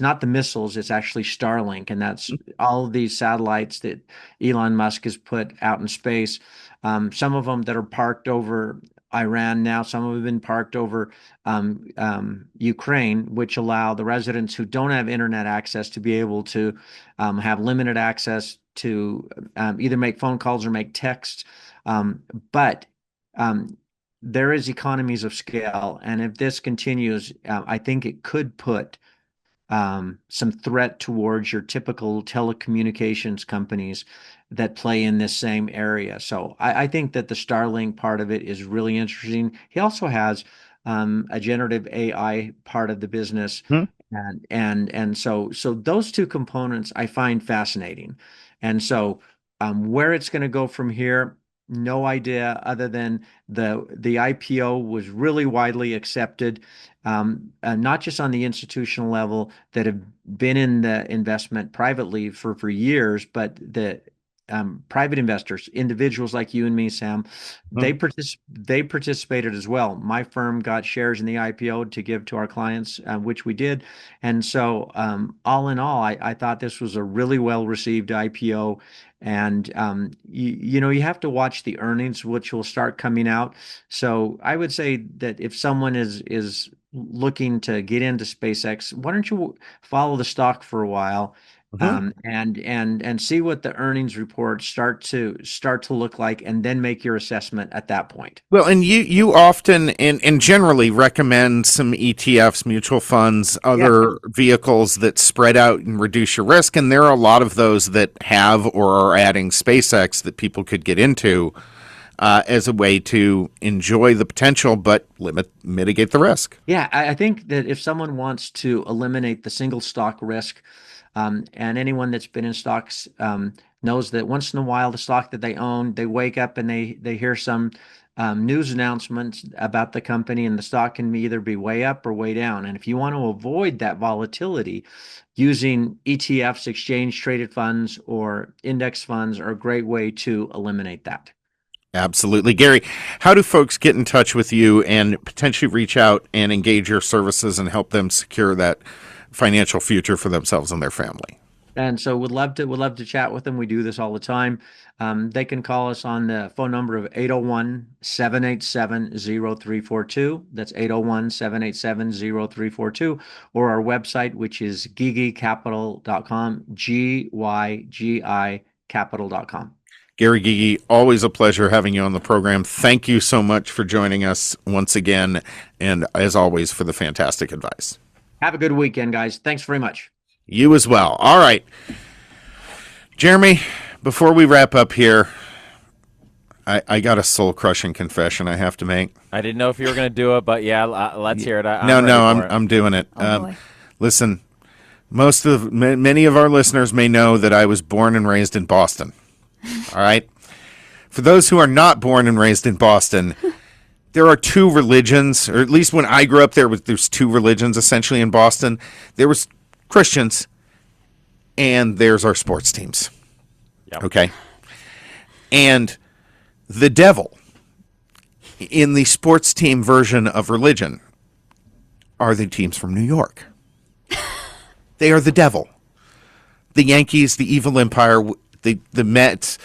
not the missiles, it's actually Starlink. And that's all of these satellites that Elon Musk has put out in space. Some of them that are parked over Iran now, some have been parked over Ukraine, which allow the residents who don't have internet access to be able to have limited access to either make phone calls or make texts. But there is economies of scale, and if this continues, I think it could put some threat towards your typical telecommunications companies that play in this same area. So I think that the Starlink part of it is really interesting. He also has a generative AI part of the business, Hmm. and so those two components I find fascinating. And so where it's going to go from here, no idea, other than the IPO was really widely accepted, not just on the institutional level that have been in the investment privately for years, but the private investors, individuals like you and me, Sam, they participated as well. My firm got shares in the IPO to give to our clients, which we did. And so, all in all, I thought this was a really well received IPO. And you have to watch the earnings, which will start coming out. So I would say that if someone is looking to get into SpaceX, why don't you follow the stock for a while? And see what the earnings reports start to look like, and then make your assessment at that point. Well, and you often and generally recommend some ETFs, mutual funds, other vehicles that spread out and reduce your risk. And there are a lot of those that have or are adding SpaceX that people could get into as a way to enjoy the potential but mitigate the risk. Yeah, I think that if someone wants to eliminate the single stock risk, and anyone that's been in stocks knows that once in a while the stock that they own, they wake up and they hear some news announcements about the company, and the stock can either be way up or way down. And if you want to avoid that volatility, using ETFs, exchange traded funds, or index funds are a great way to eliminate that. Absolutely. Gary, how do folks get in touch with you and potentially reach out and engage your services and help them secure that financial future for themselves and their family? And so would love to chat with them. We do this all the time. They can call us on the phone number of 801-787-0342. That's 801-787-0342, or our website, which is gigicapital.com, GYGI capital.com. Gary Gigi, always a pleasure having you on the program. Thank you so much for joining us once again, and as always, for the fantastic advice. Have a good weekend, guys. Thanks very much. You as well. All right. Jeremy, before we wrap up here, I got a soul-crushing confession I have to make. I didn't know if you were going to do it, but yeah, let's hear it. I'm doing it. Listen, many of our listeners may know that I was born and raised in Boston. All right. For those who are not born and raised in Boston, there are two religions, or at least when I grew up, there's two religions essentially in Boston. There was Christians, and there's our sports teams. Yep. Okay. And the devil in the sports team version of religion are the teams from New York. They are the devil. The Yankees, the evil empire, the Mets,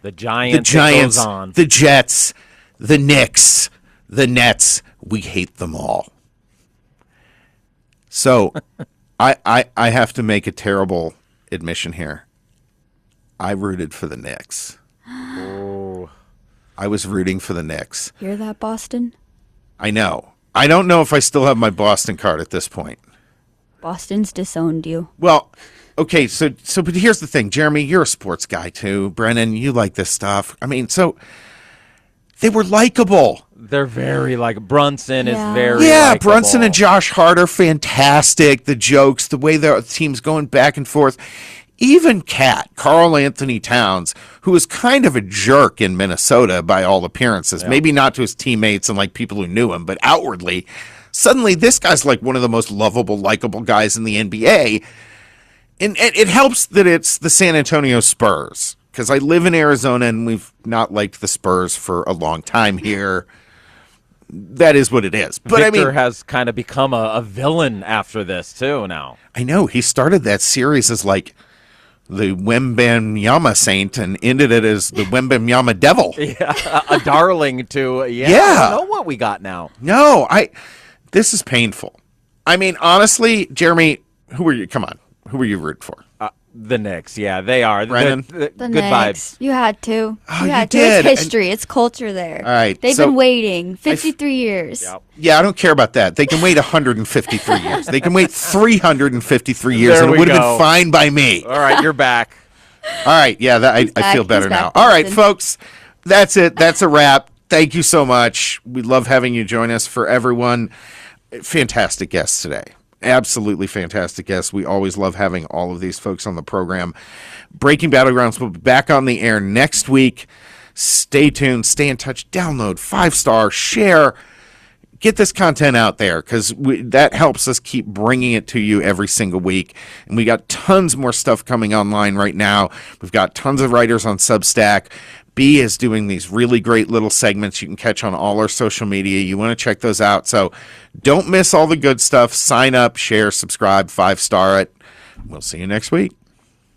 the Giants, the Jets, the Knicks, the Nets. We hate them all. So I have to make a terrible admission here. I rooted for the Knicks. Oh. I was rooting for the Knicks. Hear that, Boston? I know. I don't know if I still have my Boston card at this point. Boston's disowned you. Well, okay, so but here's the thing, Jeremy, you're a sports guy too. Brennan, you like this stuff. I mean, so they were likable. They're very like Brunson is very likable. likable. Brunson and Josh Hart are fantastic. The jokes, the way the team's going back and forth. Even Karl Anthony Towns, who was kind of a jerk in Minnesota by all appearances, maybe not to his teammates and like people who knew him, but outwardly, suddenly this guy's like one of the most lovable, likable guys in the NBA. And it helps that it's the San Antonio Spurs, because I live in Arizona and we've not liked the Spurs for a long time here. That is what it is. But Victor has kind of become a villain after this too now. I know. He started that series as like the Wembanyama Saint and ended it as the Wembanyama Devil. Yeah, a darling to, I don't know what we got now. No, this is painful. I mean, honestly, Jeremy, who are you? Come on. Who were you rooting for? the Knicks. Yeah, they are. Brennan? The Good Knicks. vibes. You had to. Oh, you you had to. did. It's history. It's culture there. All right, They've so been waiting 53 years. Yep. Yeah, I don't care about that. They can wait 153 years. They can wait 353 years, There and it we would have go. been fine by me. All right, you're back. All right, yeah, I back. feel better He's now. back, All right, Justin. folks, that's it. That's a wrap. Thank you so much. We love having you join us. For everyone, fantastic guests today. Absolutely fantastic guests. We always love having all of these folks on the program. Breaking Battlegrounds will be back on the air next week. Stay tuned. Stay in touch. Download, 5-star, share. Get this content out there because that helps us keep bringing it to you every single week. And we got tons more stuff coming online right now. We've got tons of writers on Substack. B is doing these really great little segments you can catch on all our social media. You want to check those out. So don't miss all the good stuff. Sign up, share, subscribe, 5-star it. We'll see you next week.